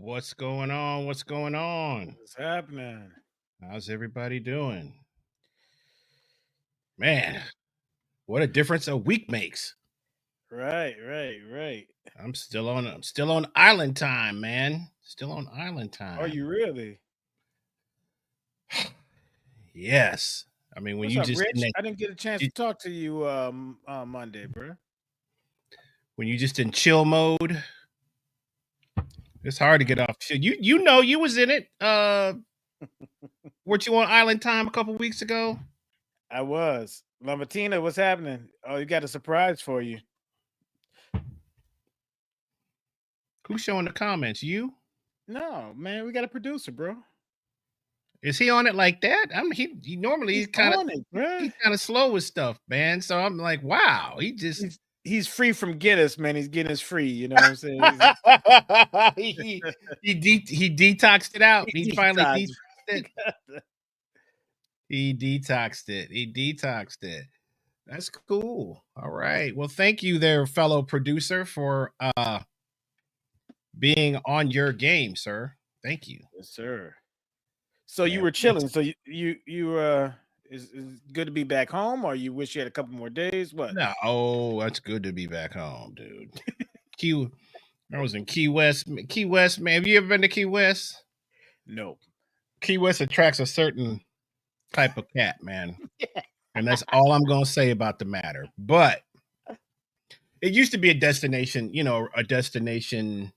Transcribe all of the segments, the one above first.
What's going on? What's going on? What's happening? How's everybody doing? Man, what a difference a week makes. Right. I'm still on island time, man. Still on island time. Are you really? Yes. I mean, when What's you up, just in Rich? that, I didn't get a chance you- to talk to you on Monday, bro. when you just in chill mode, it's hard to get off shit. You know you was in it. Weren't you on island time a couple weeks ago? I was. Lamatina, what's happening? Oh, you got a surprise for you. Who's showing the comments? You? No, man, we got a producer, bro. Is he on it like that? I mean, he normally He's on it, bro. he's kind of slow with stuff, man. So I'm like, wow, He's free from Guinness, man. He's Guinness free. You know what I'm saying? he detoxed it out. He finally detoxed. detoxed it. He detoxed it. He detoxed it. That's cool. All right. Well, thank you there, fellow producer, for being on your game, sir. Thank you. Yes, sir. So Yeah, you were chilling. So you is good to be back home, or you wish you had a couple more days? What? No, oh, that's good to be back home, dude. I was in Key West. Key West, man. Have you ever been to Key West? No. Key West attracts a certain type of cat, man. And that's all I'm gonna say about the matter. But it used to be a destination, a destination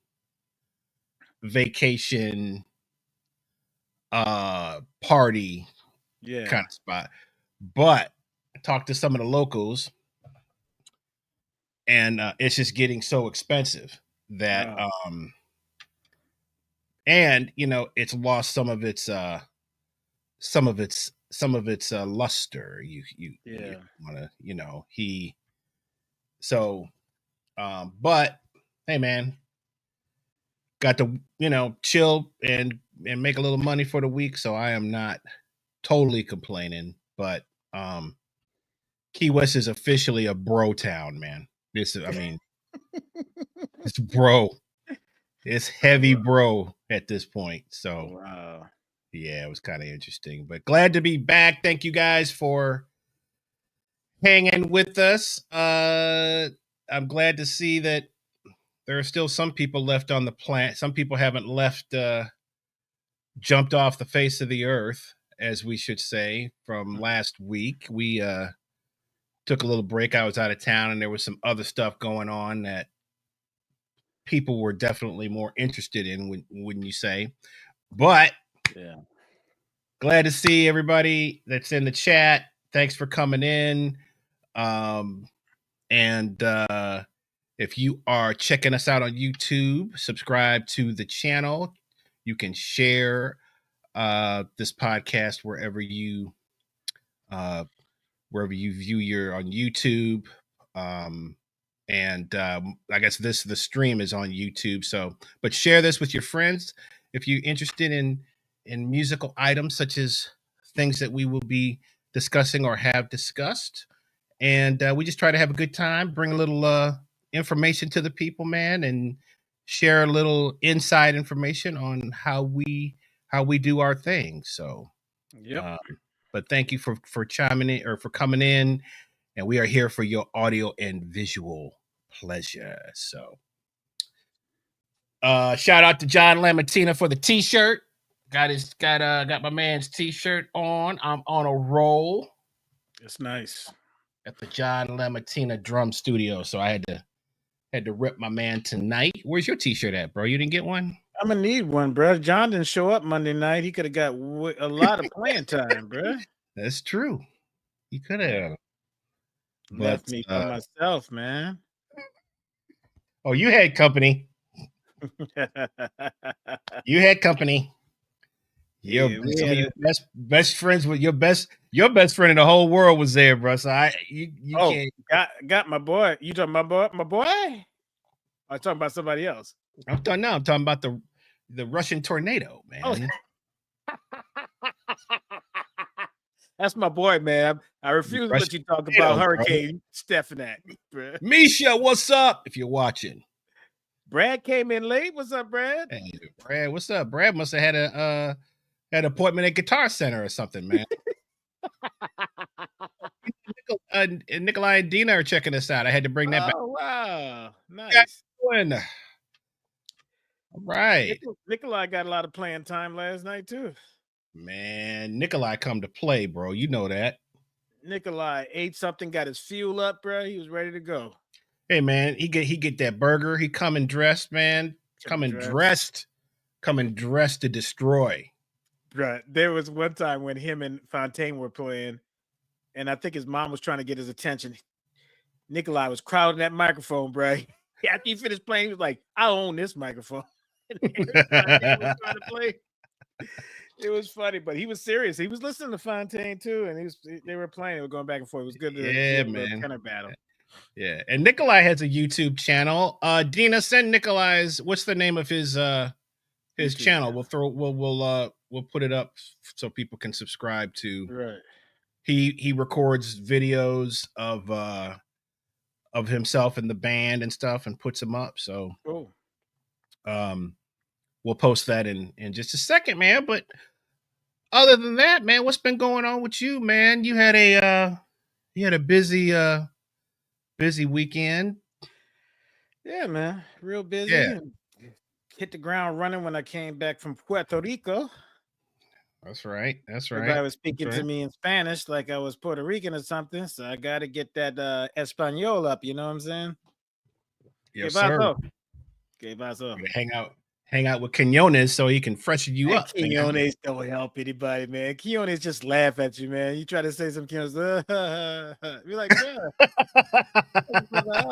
vacation party kind of spot. But I talked to some of the locals, and it's just getting so expensive that and it's lost some of its luster. You want to, but hey, man, got to chill and make a little money for the week, so I am not totally complaining. But Key West is officially a bro town, man. It's bro. It's heavy bro at this point. So yeah, it was kind of interesting, but glad to be back. Thank you guys for hanging with us. I'm glad to see that there are still some people left on the planet. Some people haven't left, jumped off the face of the earth, as we should say, from last week. We took a little break. I was out of town, and there was some other stuff going on that people were definitely more interested in, wouldn't you say? But yeah, glad to see everybody that's in the chat. Thanks for coming in. And if you are checking us out on YouTube, subscribe to the channel. You can share this podcast wherever you view your on YouTube. And I guess the stream is on YouTube. So, but share this with your friends if you're interested in musical items, such as things that we will be discussing or have discussed. And we just try to have a good time, bring a little information to the people, man, and share a little inside information on how we do our thing. So, but thank you for chiming in or for coming in, and we are here for your audio and visual pleasure. So, shout out to John Lamatina for the t-shirt. Got my man's t-shirt on. I'm on a roll. It's nice. At the John Lamatina Drum Studio, so I had to rip my man tonight. Where's your t-shirt at, bro? You didn't get one? I'm gonna need one, bro. John didn't show up Monday night. He could have got a lot of playing time, bro. That's true. He could have left me by myself, man. Oh, you had company. You had company. Your best friends with your best friend in the whole world was there, bro. So you can't got my boy. You talking about my boy? I'm talking about somebody else. I'm talking about the Russian tornado, man. Oh. That's my boy, man. I refuse to let you talk about Hurricane Stefanak, bro. Misha, what's up? If you're watching, Brad came in late. What's up, Brad? Hey, Brad, what's up? Brad must have had a had an appointment at Guitar Center or something, man. Nikolai and Dina are checking us out. I had to bring that back. Oh, wow. Yeah, Nice. all right. Nikolai got a lot of playing time last night, too. Man, Nikolai come to play, bro. You know that. Nikolai ate something, got his fuel up, bro. He was ready to go. Hey, man, he get that burger. He coming dressed, man. Coming dressed to destroy. Right. There was one time when him and Fontaine were playing, and I think his mom was trying to get his attention. Nikolai was crowding that microphone, bro. After he finished playing, he was like, "I own this microphone." Fontaine was trying to play. It was funny, but he was serious. He was listening to Fontaine too, and they were playing. They were going back and forth. It was good to Yeah, see man. a tenor battle. Yeah, and Nikolai has a YouTube channel. Dina, send Nikolai's. What's the name of his YouTube channel? We'll put it up so people can subscribe to. Right. He records videos of himself and the band and stuff and puts them up. So, cool. We'll post that in just a second, man. But other than that, man, what's been going on with you, man? You had a busy weekend. Yeah, man, real busy. Yeah. Hit the ground running when I came back from Puerto Rico. That's right. Everybody was speaking to me in Spanish like I was Puerto Rican or something. So I got to get that Espanol up. You know what I'm saying? Yes, sir. Hang out with Quinones so he can freshen you up. Quinones don't help anybody, man. Quinones just laugh at you, man. You try to say some Quinones, you're like,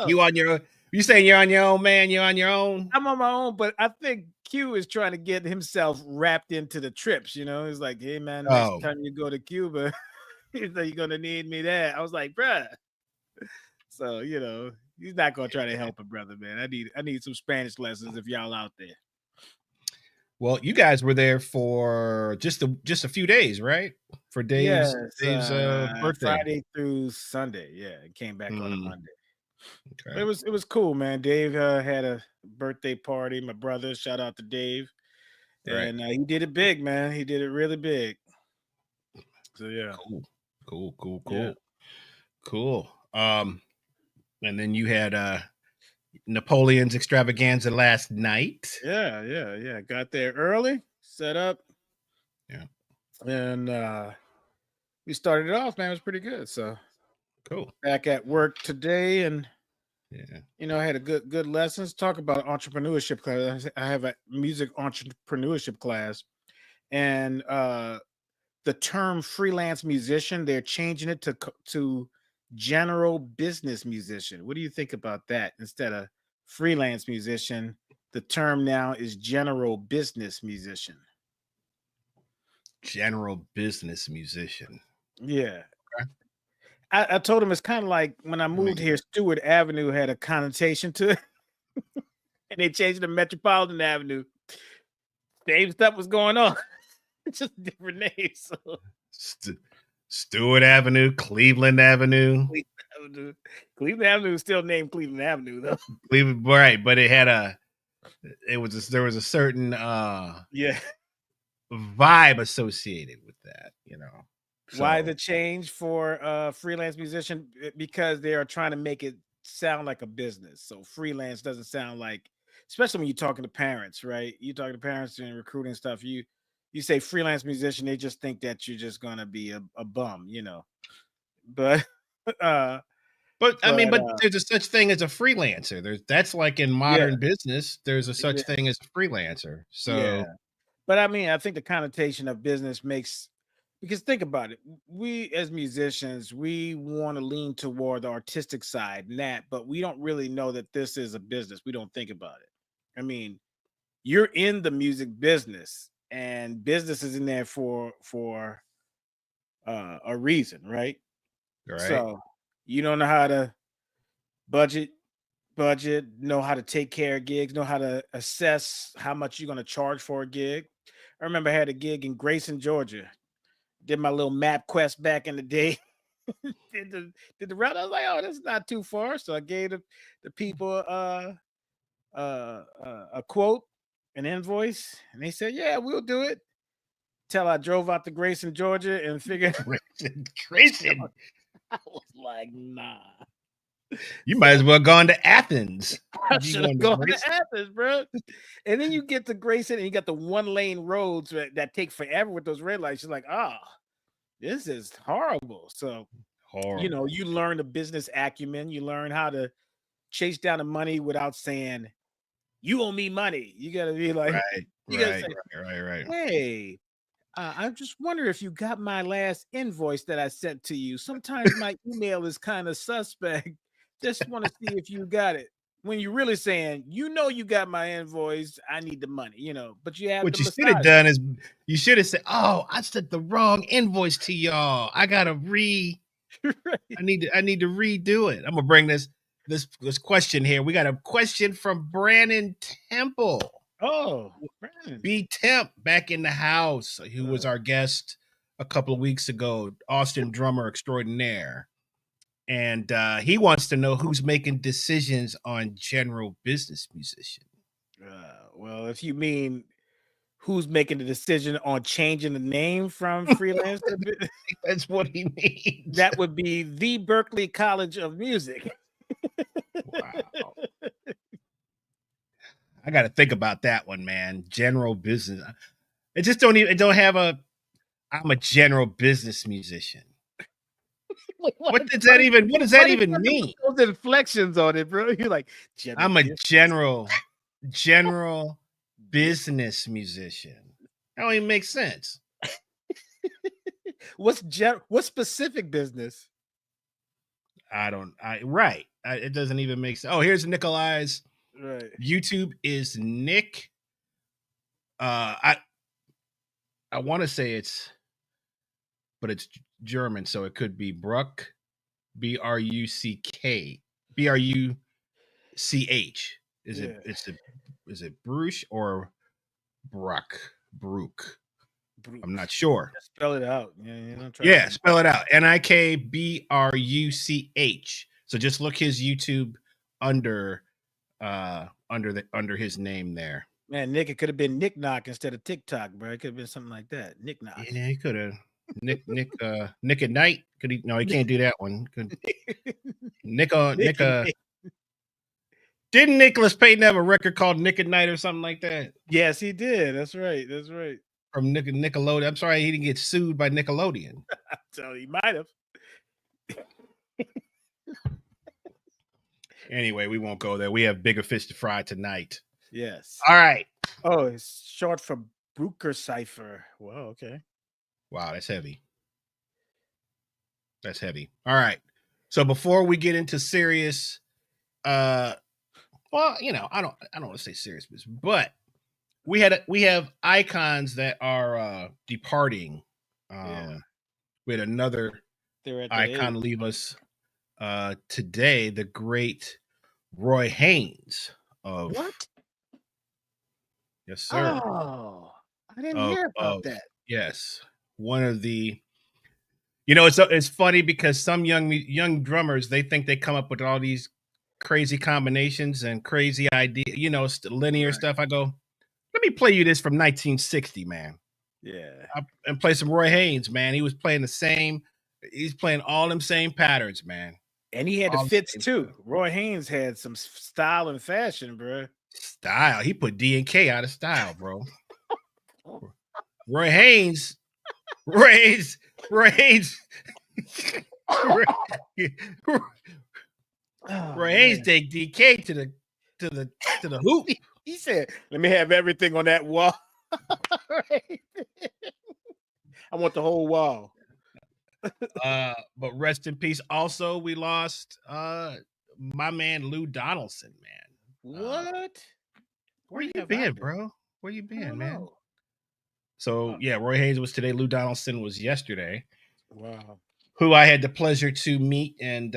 yeah. You saying you're on your own, man? You're on your own? I'm on my own, but I think Q is trying to get himself wrapped into the trips, you know? He's like, hey, man, next time you go to Cuba, he's like, you're going to need me there. I was like, bruh. So, you know, he's not going to try to help a brother, man. I need some Spanish lessons if y'all out there. Well, you guys were there for just a few days, right? For Dave's birthday, Friday through Sunday. Yeah, it came back on a Monday. Okay. It was cool, man. Dave had a birthday party. My brother, shout out to Dave, and he did it big, man. He did it really big. So yeah, cool. And then you had Napoleon's extravaganza last night. Yeah. Got there early, set up. Yeah. And we started it off, man. It was pretty good. So cool. Back at work today, and you know, I had a good lessons. Talk about entrepreneurship class. I have a music entrepreneurship class, and the term freelance musician, they're changing it to general business musician. What do you think about that? Instead of freelance musician, the term now is general business musician. General business musician. Yeah. Okay. I told him it's kind of like when I moved here, Stewart Avenue had a connotation to it. And they changed it to Metropolitan Avenue. Same stuff was going on. It's just different names. So. Stewart Avenue, Cleveland Avenue. Cleveland Avenue is still named Cleveland Avenue, though. Cleveland, right? But it had there was a certain vibe associated with that, you know. So. Why the change for freelance musician? Because they are trying to make it sound like a business. So freelance doesn't sound like, especially when you're talking to parents, right? You're talking to parents and recruiting stuff. You say freelance musician, they just think that you're just gonna be a bum, you know. But I mean, there's a such thing as a freelancer. That's like in modern business, there's a such thing as a freelancer. So but I mean, I think the connotation of business makes, because think about it, we as musicians, we want to lean toward the artistic side and that, but we don't really know that this is a business. We don't think about it. I mean, you're in the music business, and business is in there for a reason, right? So you don't know how to budget, know how to take care of gigs, know how to assess how much you're going to charge for a gig. I remember I had a gig in Grayson, Georgia. Did my little map quest back in the day. did the route. I was like, oh, that's not too far. So I gave the people a quote, an invoice, and they said, "Yeah, we'll do it." Till I drove out to Grayson, Georgia, and figured Grayson. I was like, nah. You might as well gone to Athens. I should have gone to Athens, bro. And then you get to Grayson, and you got the 1-lane roads that take forever with those red lights. You're like, this is horrible. So, you learn the business acumen. You learn how to chase down the money without saying, "You owe me money." You got to be like, right. Hey, I just wonder if you got my last invoice that I sent to you. Sometimes my email is kind of suspect. Just want to see if you got it. When you're really saying, you got my invoice, I need the money, but you have what the you should have done is you should have said, "Oh, I sent the wrong invoice to y'all. I gotta I need to redo it." I'm gonna bring this question here. We got a question from Brandon Temple. Oh, B Temp back in the house, who was our guest a couple of weeks ago, Austin drummer extraordinaire. And he wants to know who's making decisions on general business musician. Well, if you mean who's making the decision on changing the name from freelancer, that's what he means. That would be the Berkeley College of Music. Wow. I got to think about that one, man. General business. It just don't have I'm a general business musician. What does that even mean? Those inflections on it, bro. You're like, I'm a general business musician. That don't even make sense. What's specific business? It doesn't even make sense. Oh, here's Nikolai's. Right. YouTube is Nick. I want to say it's German, so it could be Bruck, BRUCK, BRUCH. Is it Bruch or Bruck? I'm not sure. Spell it out. Spell it out. NIKBRUCH. So just look his YouTube under his name there. Man, Nick, it could have been Nick Knock instead of TikTok, bro. It could have been something like that. Nick Knock. Yeah, he could have. Nick at Night. Could he? No, he can't do that one. Nick. Didn't Nicholas Payton have a record called Nick at Night or something like that? Yes, he did. That's right. From Nickelodeon. I'm sorry he didn't get sued by Nickelodeon. So he might have. Anyway, we won't go there. We have bigger fish to fry tonight. Yes. All right. Oh, it's short for Brucker Cipher. Wow, okay. Wow, that's heavy. All right. So before we get into serious, I don't want to say serious, but we have icons that are departing. We had another icon leave us today, the great Roy Haynes of what? Yes, sir. Oh, I didn't hear about that. Yes, one of the. It's funny because some young drummers, they think they come up with all these crazy combinations and crazy ideas, linear stuff. I go, let me play you this from 1960, man. Yeah, and play some Roy Haynes, man. He was playing he's playing all them same patterns, man. And he had the fits too. Roy Haynes had some style and fashion, bro. Style. He put D&K out of style, bro. Roy Haynes. Roy Haynes take DK to the hoop. He said, "Let me have everything on that wall." I want the whole wall. But rest in peace. Also, we lost my man Lou Donaldson, man. What? Where you been, bro? Where you been, man? So Roy Haynes was today. Lou Donaldson was yesterday. Wow. Who I had the pleasure to meet and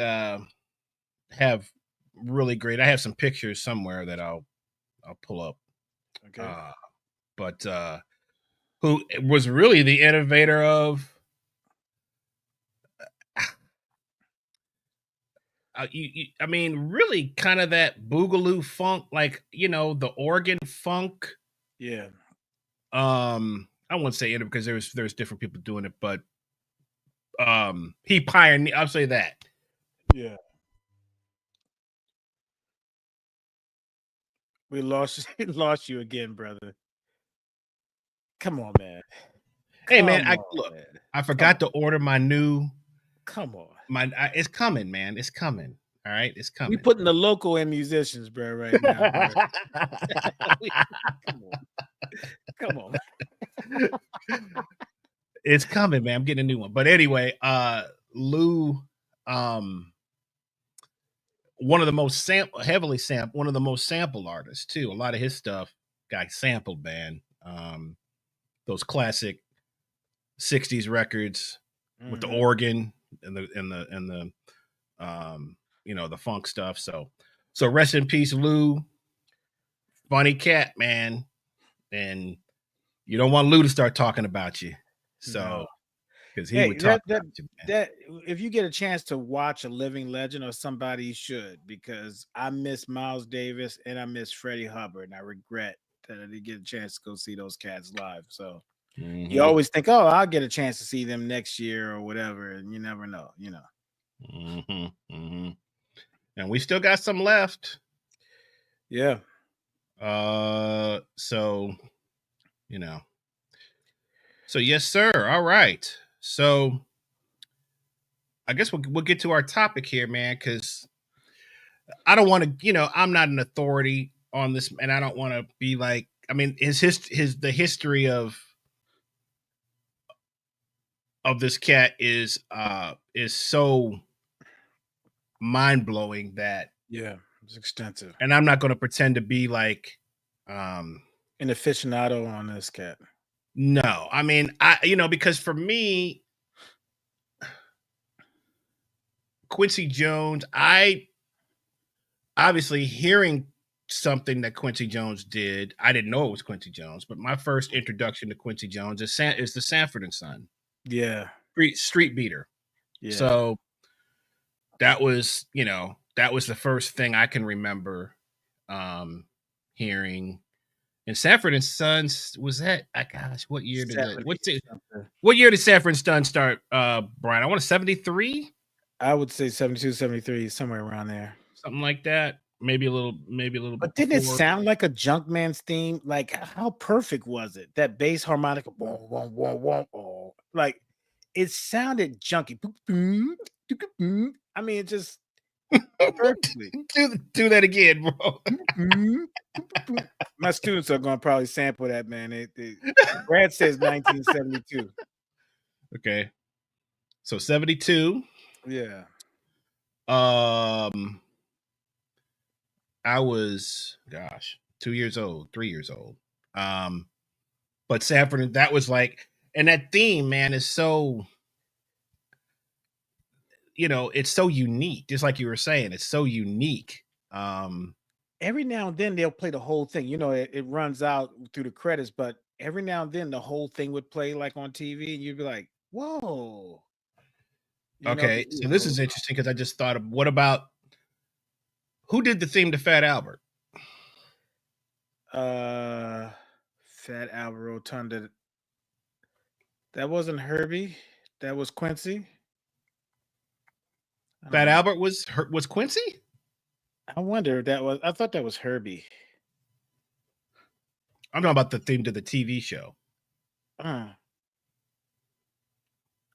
have really great. I have some pictures somewhere that I'll pull up. Okay. But who was really the innovator of I mean, really kind of that boogaloo funk, like, the organ funk. Yeah. I wouldn't say it because there's different people doing it, but he pioneered, I'll say that. Yeah. We lost you again, brother. Come on, man. Hey, man, I forgot to order my new. Come on. It's coming, man. It's coming. All right, it's coming. We putting the local in musicians, bro, right now. Come on. It's coming, man. I'm getting a new one. But anyway, Lou, one of the most sampled artists too. A lot of his stuff got sampled, man. Those classic 60s records with the organ and the the funk stuff. So rest in peace, Lou. Funny cat, man. And you don't want Lou to start talking about you. So because he would talk about you, that if you get a chance to watch a living legend or somebody, you should, because I miss Miles Davis and I miss Freddie Hubbard, and I regret that I didn't get a chance to go see those cats live. So you always think, oh, I'll get a chance to see them next year or whatever, and you never know, And we still got some left. Yeah. So So yes, sir. All right. So I guess we'll get to our topic here, man, because I don't want to, I'm not an authority on this, and I don't want to be like, I mean, the history of this cat is so mind-blowing that it's extensive. And I'm not going to pretend to be like an aficionado on this cat. No, I mean, because for me, Quincy Jones, I obviously hearing something that Quincy Jones did, I didn't know it was Quincy Jones, but my first introduction to Quincy Jones is the Sanford and Son. Yeah. Street Beater. Yeah. So that was the first thing I can remember hearing. And Sanford and Sons, was that? Gosh, what year did what year did Sanford and Sons start, Brian? I want to 73. I would say 72, 73, somewhere around there. Something like that. Maybe a little. But didn't it sound like a Junkman's theme? Like, how perfect was it? That bass harmonica, like it sounded junky. I mean, it just perfectly. do that again, bro. My students are going to probably sample that, man. Brad says 1972. Okay, so 72. Yeah. I was 3 years old. But Sanford, that was like, and that theme, man, is so, it's so unique. Just like you were saying, it's so unique. Every now and then they'll play the whole thing. It runs out through the credits, but every now and then the whole thing would play like on TV, and you'd be like, "Whoa!" Okay, so this is interesting because I just thought of who did the theme to Fat Albert? Fat Albert Rotunda. That wasn't Herbie. That was Quincy. Fat Albert was Quincy? I wonder if that was. I thought that was Herbie. I'm talking about the theme to the TV show.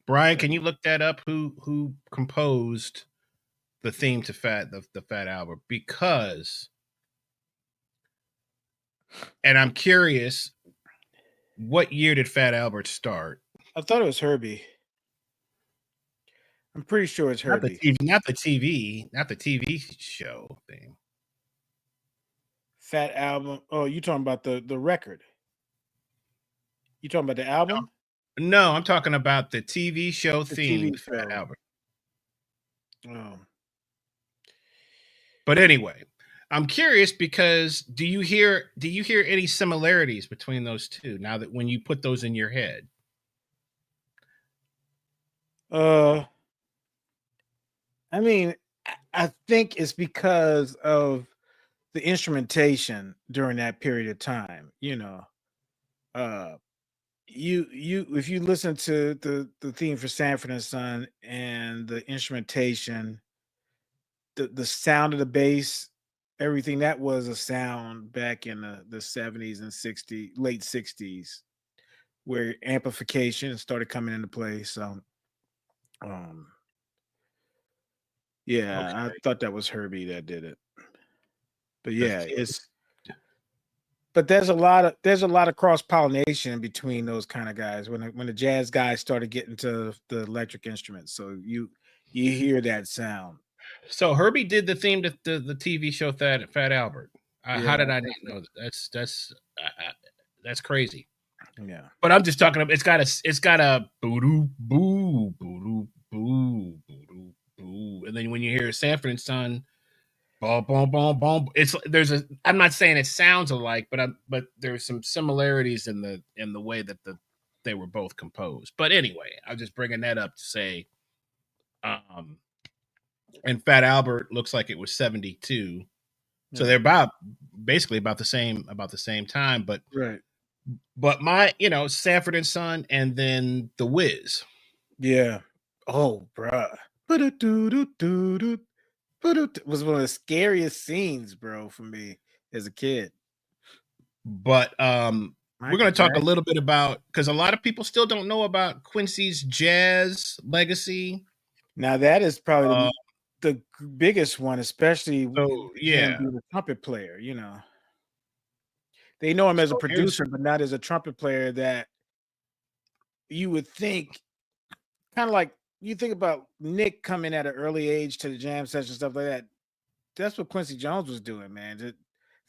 Brian, can you look that up? Who composed the theme to the Fat Albert? Because, and I'm curious, what year did Fat Albert start? I thought it was Herbie. I'm pretty sure it's Herbie. Not the TV show thing. Fat Album. Oh, you talking about the record? You talking about the album? No, I'm talking about the TV show theme, Fat Albert. Oh. But anyway, I'm curious because do you hear any similarities between those two now that when you put those in your head? I mean, I think it's because of the instrumentation during that period of time. Uh, you if you listen to the theme for Sanford and Son and the instrumentation, the sound of the bass, everything that was a sound back in the 70s and 60s, late 60s, where amplification started coming into play. So um yeah, I Okay. thought that was Herbie that did it. But The yeah, theme. but there's a lot of cross pollination between those kind of guys when the jazz guys started getting to the electric instruments. So you hear that sound. So Herbie did the theme to the TV show Fat Albert. Yeah, How did I not know that? That's crazy. yeah. But I'm just talking about it's got a boo doo boo boo doo boo, and then when you hear Sanford and Son, boom boom boom boom, there's a. I'm not saying it sounds alike, but there's some similarities in the way that they were both composed. But anyway, I'm just bringing that up to say, um, and Fat Albert looks like it was 72, so they're basically about the same time, but. Right. But Sanford and Son, and then The Wiz. Yeah. Oh, bruh. Was one of the scariest scenes, bro, for me as a kid. But we're Michael going to talk a Jackson. little bit about, because a lot of people still don't know about Quincy's jazz legacy. Now that is probably Uh, the biggest one, especially so him yeah, being a trumpet player. They know him as a so here's producer, but not as a trumpet player that you would think, kind of like you think about Nick coming at an early age to the jam session, stuff like that. That's what Quincy Jones was doing, man. I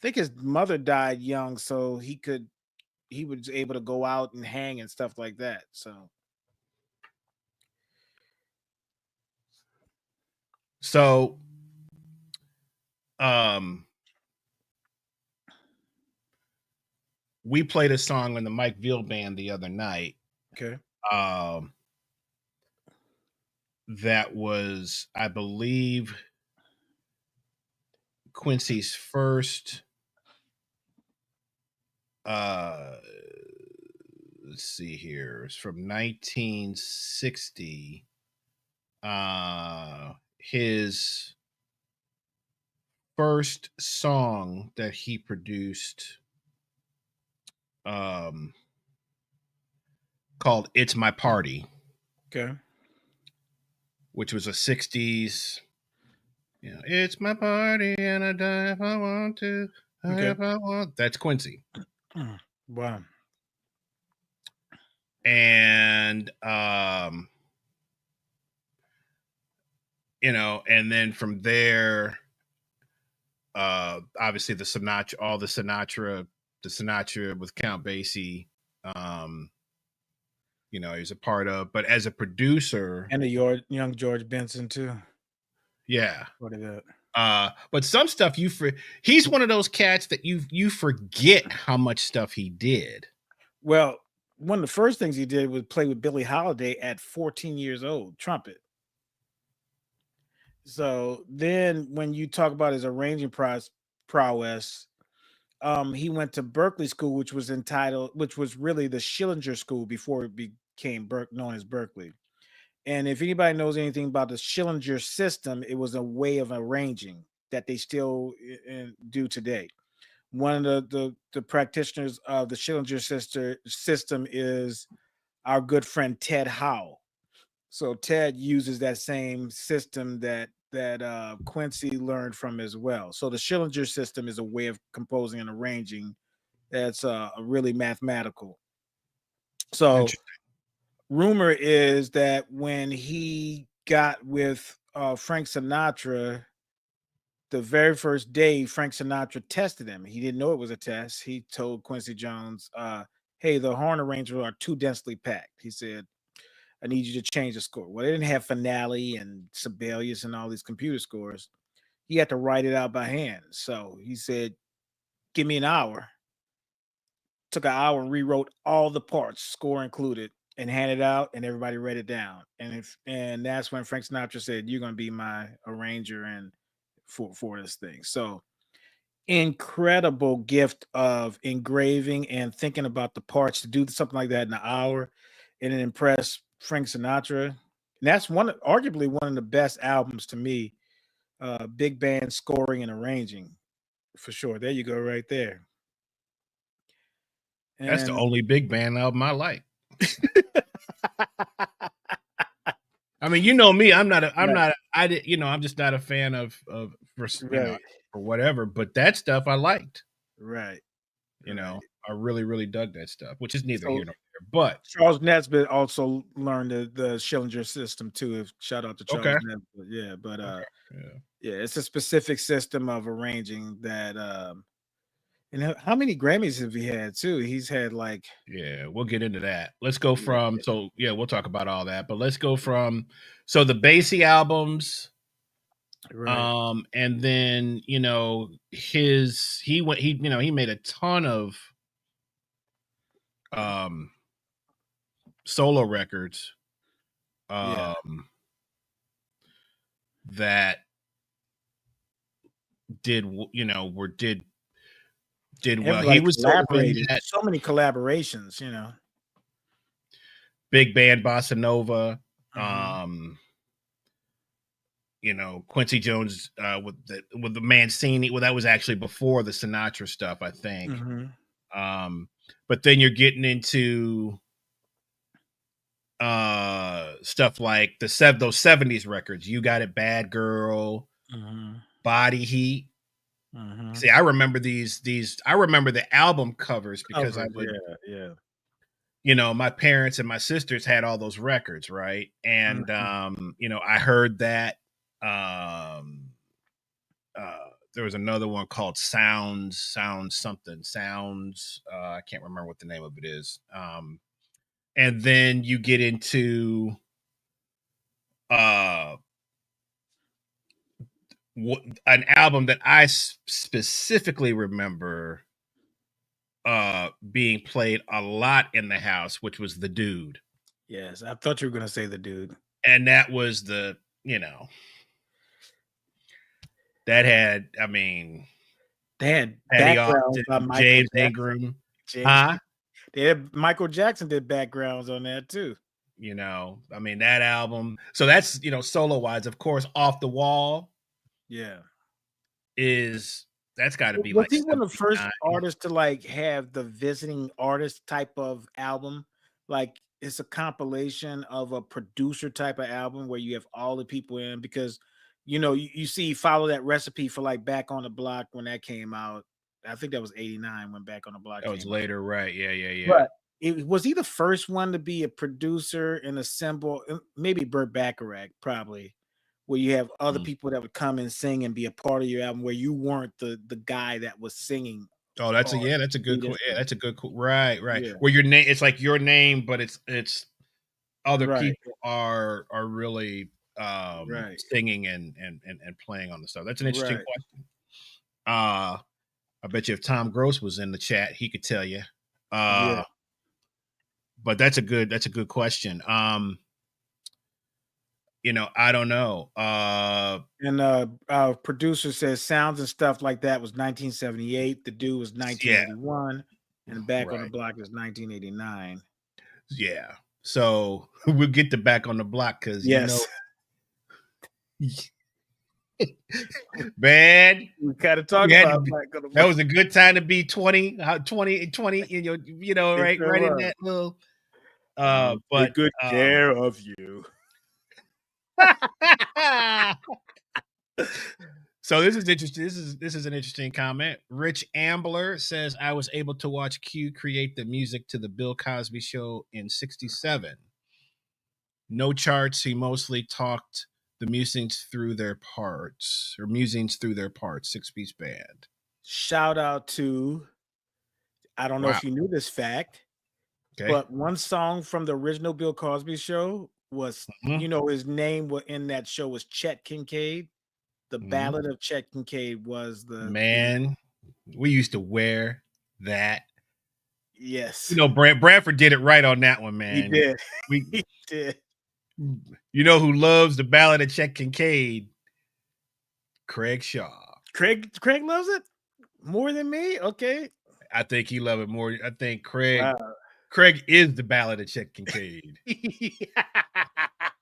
think his mother died young, so he was able to go out and hang and stuff like that. so um we played a song on the Mike Veal band the other night. Okay. That was, I believe, Quincy's first let's see here. It's from 1960. His first song that he produced, um, called "It's My Party," Okay. which was a 60s. It's my party and I die if I want to. Okay. If I want. That's Quincy. Wow. And and then from there, obviously the Sinatra with Count Basie, he's a part of. But as a producer, And the young George Benson too. yeah. What is that? But some stuff he's one of those cats that you forget how much stuff he did. Well, one of the first things he did was play with Billie Holiday at 14 years old, trumpet. So then when you talk about his arranging prowess, he went to Berkeley School, which was really the Schillinger School before it became known as Berkeley. And if anybody knows anything about the Schillinger system, it was a way of arranging that they still do today. One of the practitioners of the Schillinger system is our good friend Ted Howe. So Ted uses that same system that Quincy learned from as well. So the Schillinger system is a way of composing and arranging that's really mathematical. So rumor is that when he got with Frank Sinatra, the very first day Frank Sinatra tested him, he didn't know it was a test. He told Quincy Jones, hey, the horn arrangements are too densely packed. He said, I need you to change the score. Well, they didn't have Finale and Sibelius and all these computer scores. He had to write it out by hand. So he said, give me an hour. Took an hour and rewrote all the parts, score included, and hand it out, and everybody read it down. And that's when Frank Sinatra said, "You're going to be my arranger and for this thing." So incredible gift of engraving and thinking about the parts to do something like that in an hour, and it impressed Frank Sinatra. And that's arguably one of the best albums to me. Big band scoring and arranging, for sure. There you go, right there. That's the And only big band album I like. I mean, you know me, I'm just not a fan of or whatever, but that stuff I liked. Right. You know, I really, really dug that stuff, which is neither here nor there. But Charles Nesbitt also learned the Schillinger system too. Shout out to Charles Nesbitt. Yeah, but yeah, it's a specific system of arranging that. And how many Grammys have he had too? He's had like. Yeah, we'll get into that. Let's go from we'll talk about all that, but let's go from the Basie albums. Right. And then he made a ton of solo records that did well. He was collaborated. So many collaborations, Big band bossa nova. Quincy Jones with the Mancini. Well, that was actually before the Sinatra stuff, I think. But then you're getting into stuff like those 70s records. You Got It, Bad Girl, Body Heat. See, I remember I remember the album covers because I would, my parents and my sisters had all those records, right? And I heard that. There was another one called Sounds. I can't remember what the name of it is. And then you get into an album that I specifically remember being played a lot in the house, which was The Dude. Yes, I thought you were going to say The Dude. And that was that had, they had backgrounds by James Ingram. They had Michael Jackson did backgrounds on that too. That album. So that's, solo wise, of course, Off the Wall. Yeah. That's got to be was he one of the first artists to like have the visiting artist type of album? Like it's a compilation of a producer type of album where you have all the people in, because you see Follow That Recipe for like Back on the Block when that came out. I think that was 89 when Back on the Block that was later, right? Yeah. But was he the first one to be a producer and assemble? Maybe Burt Bacharach, probably, where you have other people that would come and sing and be a part of your album where you weren't the guy that was singing. Oh, that's a good right. Yeah. Where your name, it's like your name, but it's other people are really singing and playing on the stuff. That's an interesting question. I bet you if Tom Gross was in the chat, he could tell you. But that's a good question. I don't know. And our producer says Sounds and Stuff Like That was 1978. The Dude was 1981. And Back on the Block is 1989. Yeah. So we'll get to Back on the Block because man, we kind of talked about that was a good time to be 20 right in that little but take good care of you. So this is interesting. This is an interesting comment. Rich Ambler says, I was able to watch Q create the music to the Bill Cosby Show in 1967. No charts. He mostly talked the musings through their parts. 6-piece band. Shout out to, I don't know if you knew this fact, but one song from the original Bill Cosby Show was, his name in that show was Chet Kincaid. The Ballad of Chet Kincaid was the man. We used to wear that Yes. You know, Bradford did it right on that one, man. He did. He did. You know who loves the Ballad of Chet Kincaid? Craig Shaw. Craig loves it more than me. Okay. I think he loved it more. I think Craig is the Ballad of Chet Kincaid.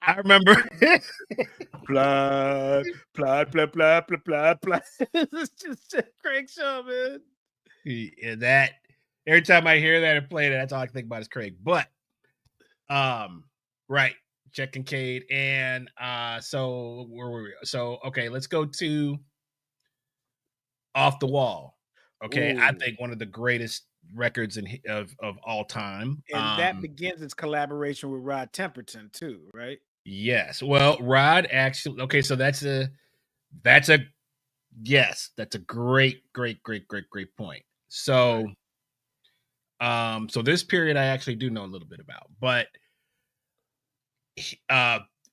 I remember. Plot. It's just Craig Shaw, man. That every time I hear that and play that, that's all I can think about is Craig. But right, Chet Kincaid, and so where were we? So okay, let's go to Off the Wall. Okay, I think one of the greatest records of all time, and that begins its collaboration with Rod Temperton too, right? Yes. Well, Rod actually. Okay, so that's a yes, that's a great point. So, so this period I actually do know a little bit about, but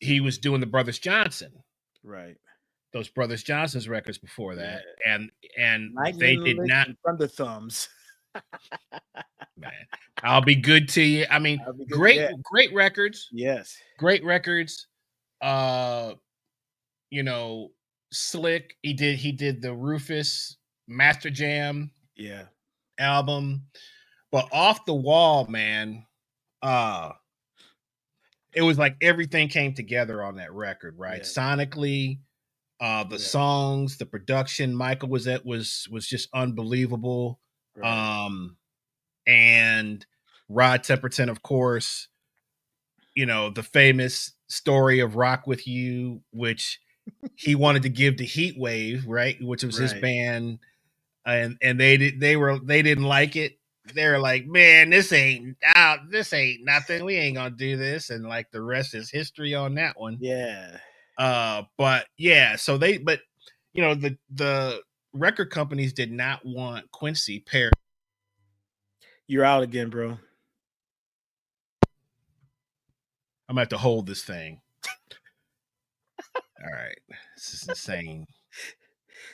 he was doing the Brothers Johnson, right? Those Brothers Johnson's records before that, and Lightning they did not. Thunder Thumbs. Man, I'll be good to you. I mean, great records. Yes, great records. You know, slick. He did the Rufus Master Jam album, but Off the Wall, man, it was like everything came together on that record, right? Sonically, the songs, the production, Michael was just unbelievable. And Rod Temperton, of course, you know, the famous story of Rock With You, which he wanted to give to Heat Wave, right? Which was his band. And they didn't like it. They're like, man, this ain't nothing. We ain't gonna do this. And like the rest is history on that one. Yeah. But yeah, so but you know, the record companies did not want Quincy paired. You're out again, bro. I'm gonna have to hold this thing. All right. This is insane.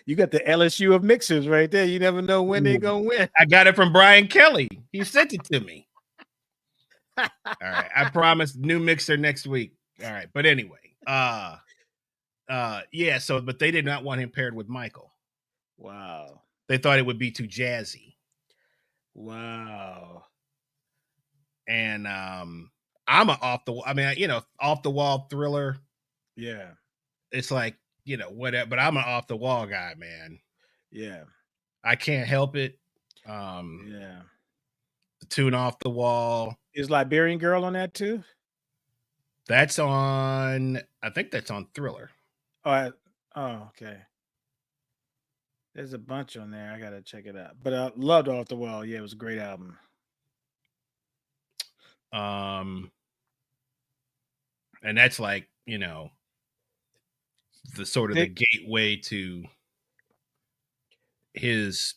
You got the LSU of mixers right there. You never know when they're gonna win. I got it from Brian Kelly. He sent it to me. All right. I promise new mixer next week. All right. But anyway, yeah, so but they did not want him paired with Michael. Wow. They thought it would be too jazzy. Wow. And I'm off the wall Thriller. Yeah. It's like, you know, whatever, but I'm an off the wall guy, man. Yeah. I can't help it. Yeah. The tune Off the Wall. Is Liberian Girl on that too? I think that's on Thriller. Oh, okay. There's a bunch on there. I gotta check it out. But I loved Off the Wall. Yeah, it was a great album. And that's like, you know, the sort of the gateway to his.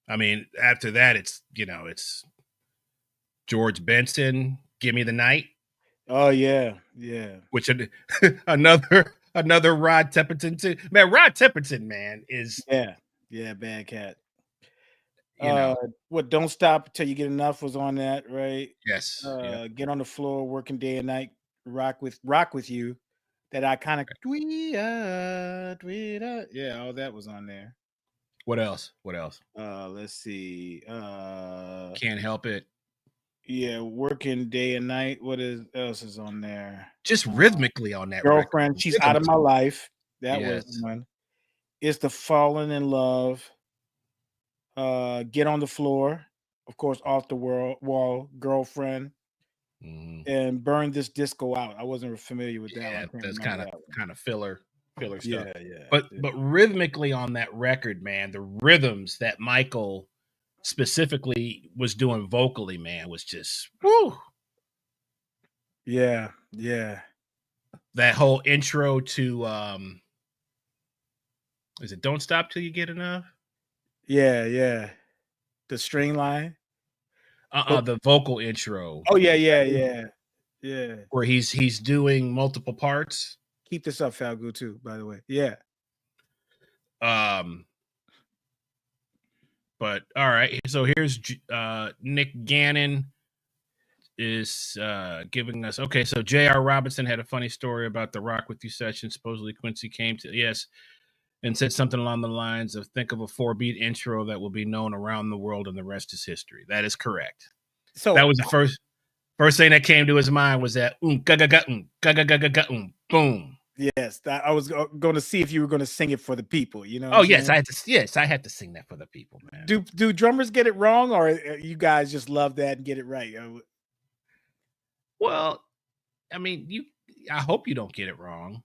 I mean, after that, it's, you know, it's George Benson, Give Me the Night. Oh yeah, yeah. Which another Rod Temperton too. Man, Rod Temperton, man, is bad cat. You know what? Don't Stop Till You Get Enough was on that, right? Yes. Get on the Floor, Working Day and Night, Rock with You. That iconic yeah, all that was on there. What else? Let's see. Can't Help It. Yeah, Working Day and Night. What else is on there? Just rhythmically on that Girlfriend, record. She's Out of My Life. That was one. It's the Falling in Love. Get on the Floor. Of course, Off the Wall, Girlfriend. And Burn This Disco Out. I wasn't familiar with that one. That's kind of filler stuff. Yeah. But rhythmically on that record, man, the rhythms that Michael specifically was doing vocally, man, was just woo. Yeah. That whole intro to is it Don't Stop Till You Get Enough? Yeah. The string line. The vocal intro. Oh yeah. Where he's doing multiple parts. Keep this up, Falgo, too, by the way. Yeah. But But all right, so here's Nick Gannon is giving us, okay, so J.R. Robinson had a funny story about the Rock With You session. Supposedly Quincy came to, yes, and said something along the lines of, think of a 4-beat intro that will be known around the world and the rest is history. That is correct. So that was the first thing that came to his mind was that boom. Yes, I was going to see if you were going to sing it for the people, you know. Oh yes, I had to sing that for the people, man. Do drummers get it wrong, or you guys just love that and get it right? Well, I mean, I hope you don't get it wrong.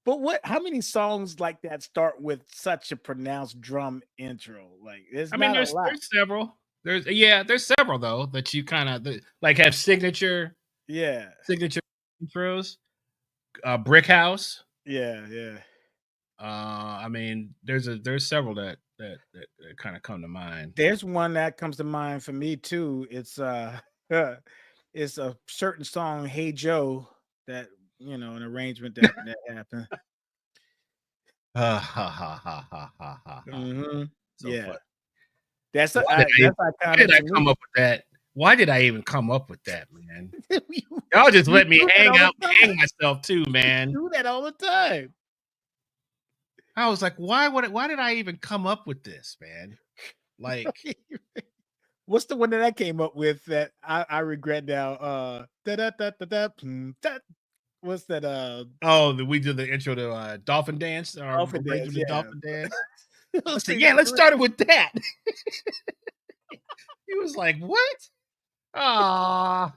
But how many songs like that start with such a pronounced drum intro? Like, there's several. There's several though that you kind of like have signature intros. Brick House. Yeah. I mean, there's several that kind of come to mind. There's one that comes to mind for me too. It's it's a certain song, "Hey Joe," that, you know, an arrangement that happened. So yeah, funny. that's why did I come up with that? Why did I even come up with that, man? Y'all just let me hang myself too, man. You do that all the time. I was like, why did I even come up with this, man? Like, what's the one that I came up with that I regret now? What's that? We did the intro to Dolphin Dance, or Dolphin Dance. Dolphin Dance. I said, let's start it with that. He was like, what? Ah.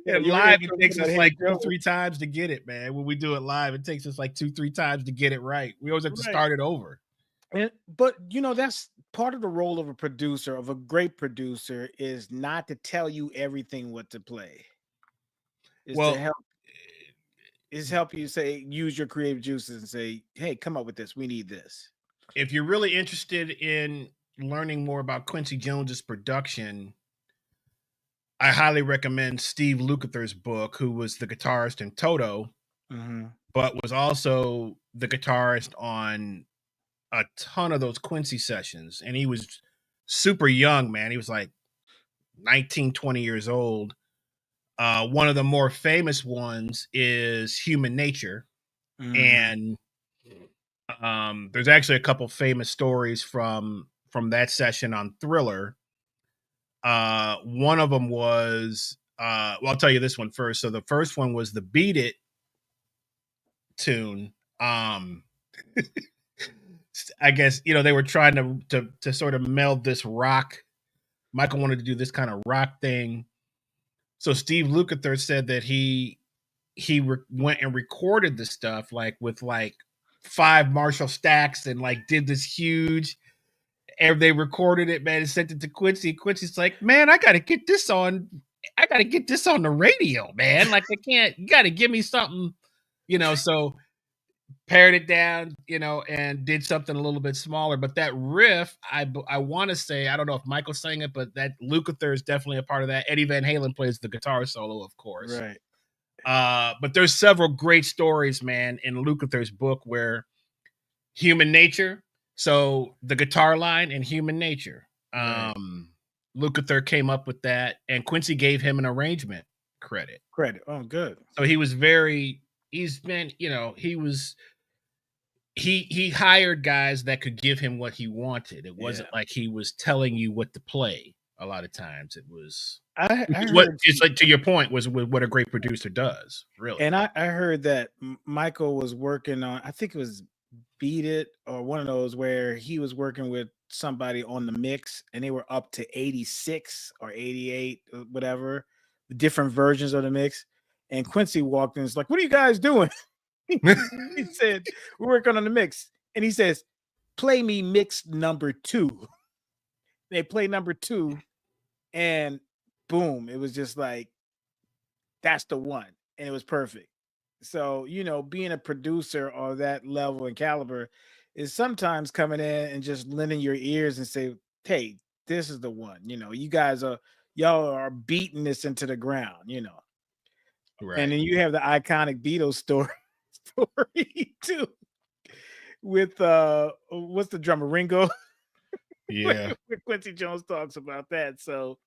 Live, it takes us like 2-3 times to get it, man. When we do it live, it takes us like 2-3 times to get it right. We always have to start it over. But you know, that's part of the role of a producer, of a great producer, is not to tell you everything what to play. To help you use your creative juices and say, hey, come up with this. We need this. If you're really interested in learning more about Quincy Jones's production, I highly recommend Steve Lukather's book, who was the guitarist in Toto, but was also the guitarist on a ton of those Quincy sessions. And he was super young, man. He was like 19, 20 years old. One of the more famous ones is Human Nature. And there's actually a couple famous stories from that session on Thriller. One of them was, I'll tell you this one first. So the first one was the Beat It tune. I guess, you know, they were trying to sort of meld this rock. Michael wanted to do this kind of rock thing. So Steve Lukather said that he went and recorded the stuff like with like 5 Marshall stacks and like did this huge, and they recorded it, man, and sent it to Quincy. Quincy's like, man, I gotta get this on the radio, man. Like, you gotta give me something, you know. So pared it down, you know, and did something a little bit smaller. But that riff, I want to say, I don't know if Michael sang it, but that Lukather is definitely a part of that. Eddie Van Halen plays the guitar solo, of course. Right. But there's several great stories, man, in Lukather's book where Human Nature, so the guitar line in Human Nature, Lukather came up with that, and Quincy gave him an arrangement credit. Oh, good. So he hired guys that could give him what he wanted. It wasn't like he was telling you what to play. A lot of times it was, it's like, to your point, was what a great producer does, really. And I heard that Michael was working on, I think it was Beat It or one of those, where he was working with somebody on the mix and they were up to 86 or 88, whatever, different versions of the mix. And Quincy walked in and was like, what are you guys doing? He said, we're working on the mix. And he says, play me mix number 2. They play number 2 and boom, it was just like, that's the one. And it was perfect. So, you know, being a producer of that level and caliber is sometimes coming in and just lending your ears and say, hey, this is the one. You know, y'all are beating this into the ground, you know. Right. And then you have the iconic Beatles story too. with what's the drummer, Ringo? Yeah. When Quincy Jones talks about that. So,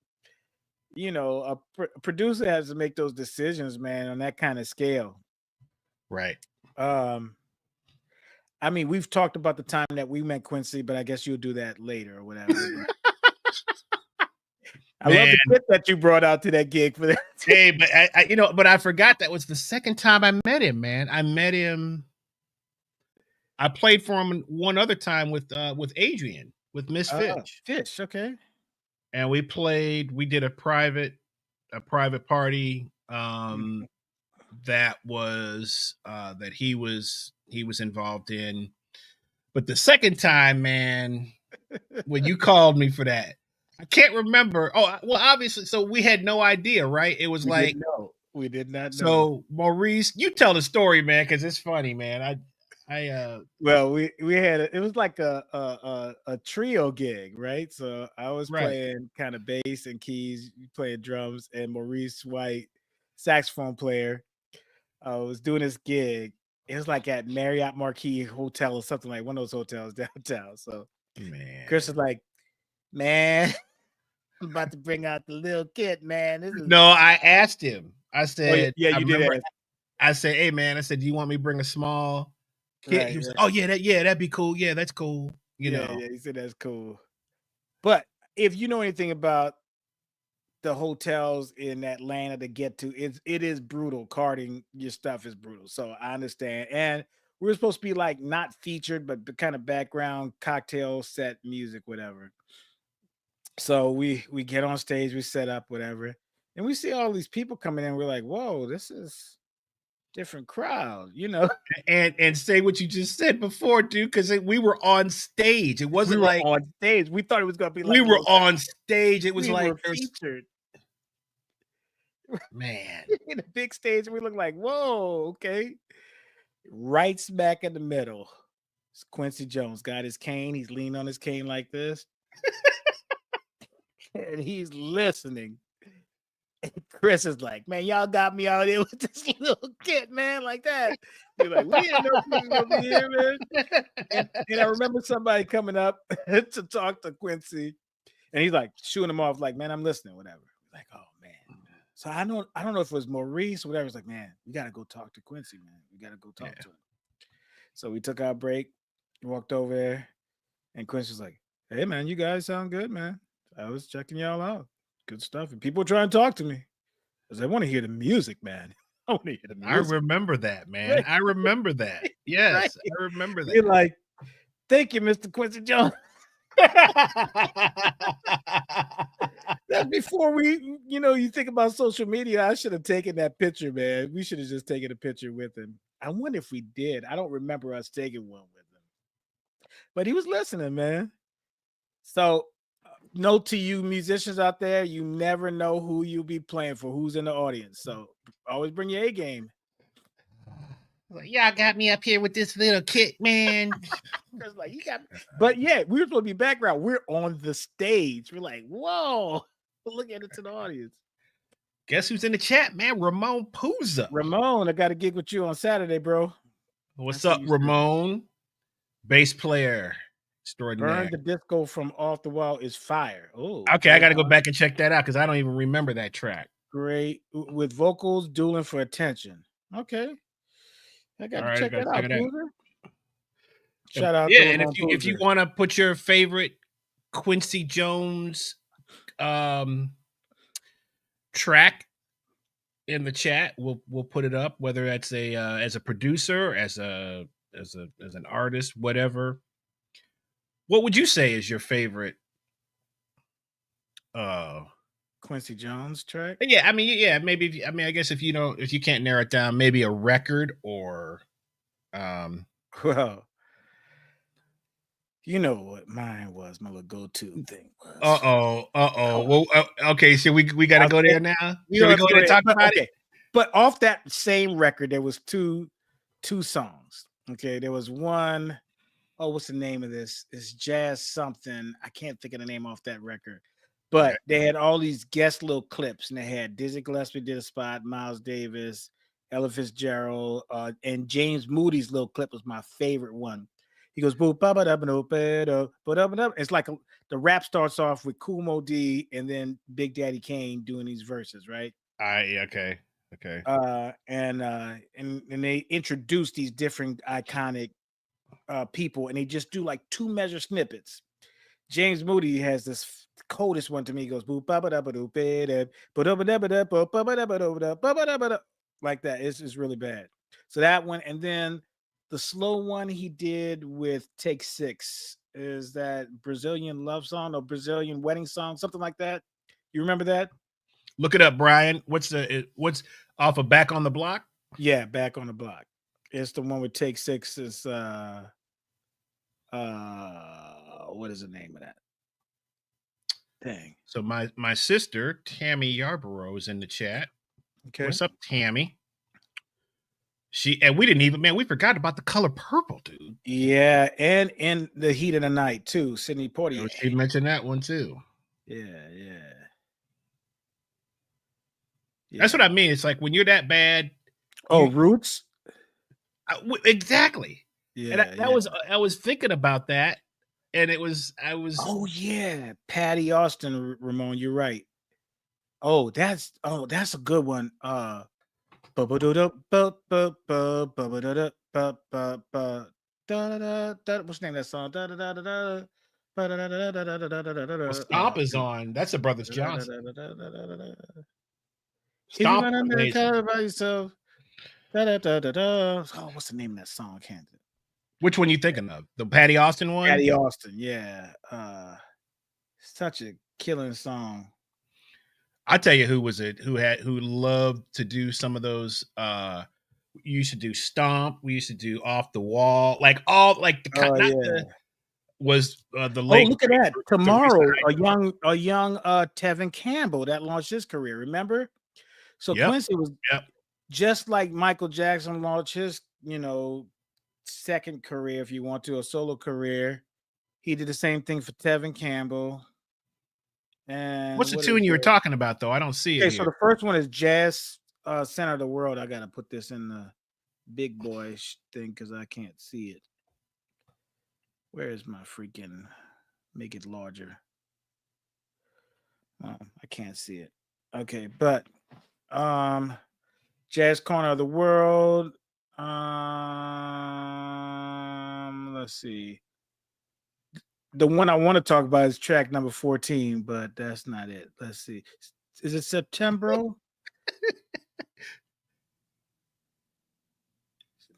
a producer has to make those decisions, man, on that kind of scale. Right. I mean, we've talked about the time that we met Quincy, but I guess you'll do that later or whatever. I love the clip that you brought out to that gig for that. Hey, but but I forgot that was the second time I met him, man. I met him. I played for him one other time with Adrian, with Miss Fish. Fish, okay. And we did a private party that was that he was involved in. But the second time, man, when you called me for that, I can't remember. Oh, well, obviously, so we had no idea, right? It was we did not know. So Maurice, you tell the story, man, because it's funny, man. Well, we had it was like a trio gig, right? So I was playing kind of bass and keys, playing drums, and Maurice White, saxophone player, was doing this gig. It was like at Marriott Marquis Hotel or something, like one of those hotels downtown. So man, Chris was like, "Man, I'm about to bring out the little kid, man." No, I asked him. I said, "Yeah, you did." I said, "Hey, man," I said, "Do you want me to bring a small kid?" He was like, "Oh yeah, that'd be cool. Yeah, that's cool." You know, he said that's cool. But if you know anything about the hotels in Atlanta to get to, it is brutal. Carting your stuff is brutal. So I understand. And we were supposed to be like not featured, but the kind of background cocktail set music, whatever. So we get on stage, we set up, whatever, and we see all these people coming in. We're like, whoa, this is different crowd, and say what you just said before, dude, because we were on stage. It wasn't like on stage. We thought it was gonna be like we were on stage. It was like featured. Man, in a big stage, and we look like, whoa, okay. Right smack in the middle, it's Quincy Jones got his cane. He's leaning on his cane like this, and he's listening. And Chris is like, "Man, y'all got me out here with this little kid, man, like that." You're like, "We didn't know Quincy was over here, man." And I remember somebody coming up to talk to Quincy, and he's like shooing him off, like, "Man, I'm listening, whatever." Like, oh man. So I don't know if it was Maurice or whatever. It's like, "Man, we gotta go talk to Quincy, man. We gotta go talk to him." So we took our break, walked over there, and Quincy was like, "Hey man, you guys sound good, man. I was checking y'all out. Good stuff." And people trying to talk to me because I want to hear the music, man. I want to hear the music. I remember that, man. Right. I remember that. Yes, right. I remember that. You're like, "Thank you, Mr. Quincy Jones." That's before you think about social media. I should have taken that picture, man. We should have just taken a picture with him. I wonder if we did. I don't remember us taking one with him, but he was listening, man. So, note to you musicians out there, you never know who you'll be playing for, who's in the audience. So always bring your A game. Y'all got me up here with this little kid, man. Like, you got me. But yeah, we were supposed to be background. We're on the stage. We're like, whoa, look at it to the audience. Guess who's in the chat, man? Ramon Puza. Ramon, I got a gig with you on Saturday, bro. What's up, Ramon? Bass player. Burn the Disco from Off the Wall is fire. Oh, okay. I got to go back and check that out because I don't even remember that track. Great. With vocals dueling for attention. Okay. I got to check that out. Shout out to and if you want to put your favorite Quincy Jones track in the chat, we'll put it up, whether that's as a producer, as an artist, whatever. What would you say is your favorite Quincy Jones track? Yeah, I mean, maybe. I guess if you can't narrow it down, maybe a record or well, you know what mine was, my little go-to thing was. Well, okay, so we got to go there now. Should we go ahead and talk about it? But off that same record, there was two songs. Okay, there was one. Oh, what's the name of this? It's Jazz something. I can't think of the name off that record. But they had all these guest little clips, and they had Dizzy Gillespie did a spot, Miles Davis, Ella Fitzgerald, and James Moody's little clip was my favorite one. He goes boop ba ba da ba do ba do ba da ba da. It's like the rap starts off with Kool Moe Dee and then Big Daddy Kane doing these verses, right? Okay. And they introduce these different iconic people, and they just do like 2 measure snippets. James Moody has this coldest one to me. He goes boop ba ba da ba do ba da ba da ba da ba da ba ba da ba da ba ba da ba da, like that. It's really bad. So that one, and then the slow one he did with Take 6 is that Brazilian love song or Brazilian wedding song, something like that. You remember that? Look it up, Brian. What's off of Back on the Block? Yeah, Back on the Block. It's the one with Take 6 is what is the name of that? Dang. So my sister Tammy Yarborough is in the chat. Okay. What's up, Tammy? We forgot about the color purple, dude. Yeah, and in the heat of the night too, Sidney Poitier. She mentioned that one too. Yeah. That's what I mean. It's like when you're that bad. Oh, Roots. Exactly. Yeah, and I was thinking about that, and I was. Oh yeah, Patty Austin, Ramon. You're right. Oh, that's a good one. What's the name of that song? Well, Stomp is on. That's a Brothers Johnson. Stomp is amazing. By yourself. Oh, what's the name of that song? I can't. Which one you thinking of? The Patty Austin one? Patty Austin, yeah. Such a killing song. I tell you who loved to do some of those. We used to do Stomp. We used to do Off the Wall, the late. Oh, look at that! Tomorrow, a young Tevin Campbell that launched his career. Remember? So Quincy was just like Michael Jackson launched his, second career, if you want to, a solo career. He did the same thing for Tevin Campbell. And what's the tune you were talking about, though? I don't see it. Okay, so the first one is Jazz Center of the World. I gotta put this in the big boy thing because I can't see it. Where is my freaking make it larger? I can't see it. Okay, but Jazz Corner of the World. Let's see. The one I want to talk about is track number 14, but that's not it. Let's see. Is it September?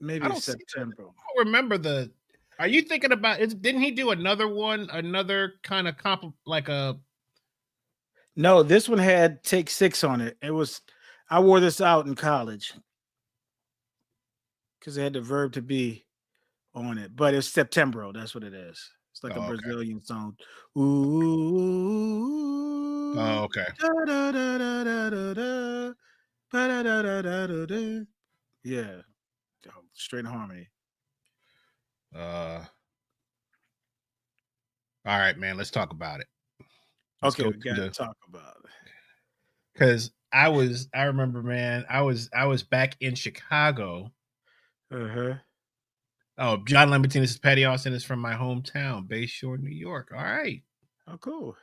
Maybe it's September. I don't remember are you thinking about it? Didn't he do another one? Another kind of No, this one had Take 6 on it. I wore this out in college because it had the verb to be on it, but it's September. That's what it is. It's like a Brazilian song. Ooh. Oh, okay. Yeah. Straight harmony. All right, man. Let's talk about it. We gotta talk about it. Because I remember, man, I was back in Chicago. Oh, John Lambertine, this is Patty Austin. Is from my hometown, Bay Shore, New York. All right. Oh, cool.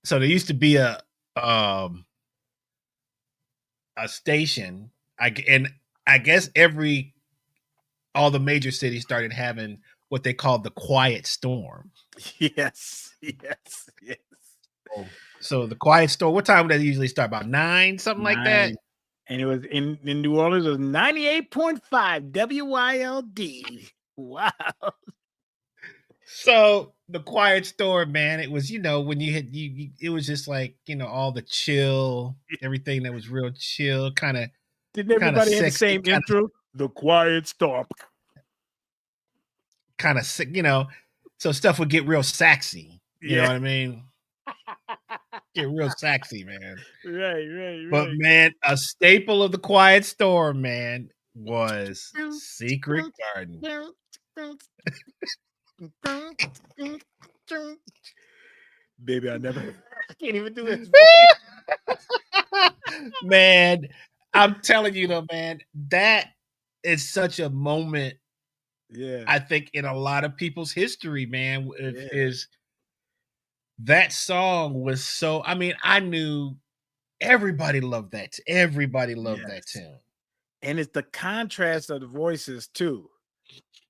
So there used to be a station. I guess all the major cities started having what they called the Quiet Storm. Yes. So the Quiet Storm. What time would that usually start? About 9, something like that. And it was in New Orleans. It was 98.5 WYLD. Wow. So the Quiet Storm, man, it was, when you hit it was just like, all the chill, everything that was real chill, kind of. Didn't everybody have the same intro? The Quiet Storm. Kind of sick, so stuff would get real saxy. You know what I mean? Get real saxy, man. Right. But man, a staple of the Quiet Storm, man, was Secret Garden. Baby, I can't even do his voice. Man, I'm telling you though, man, that it's such a moment. Yeah, I think in a lot of people's history, man, is that song was so. I mean, I knew everybody loved that. Everybody loved that tune. And it's the contrast of the voices too,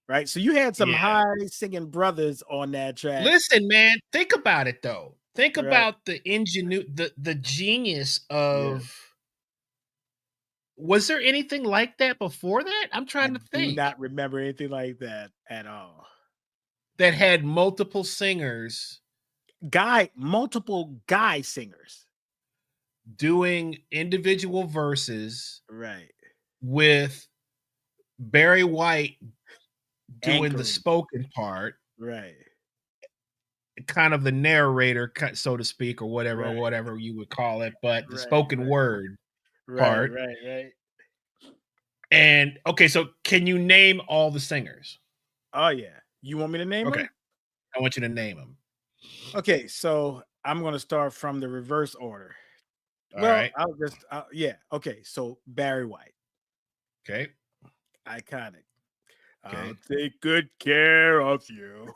right? So you had some Yeah. high singing brothers on that track. Listen, man, think about it though. Think about the the genius of. Was there anything like that before that? I'm trying to think. Do not remember anything like that at all. That had multiple singers. Multiple guy singers. Doing individual verses. Right. With Barry White doing the Anchoring. spoken part. Right. Kind of the narrator, so to speak, or whatever you would call it, but the spoken word part. Right. And okay, so can you name all the singers? Oh yeah. You want me to name them? I want you to name them. Okay, so I'm going to start from the reverse order. All right. Okay, so Barry White. Okay. Iconic. Okay. I'll take good care of you.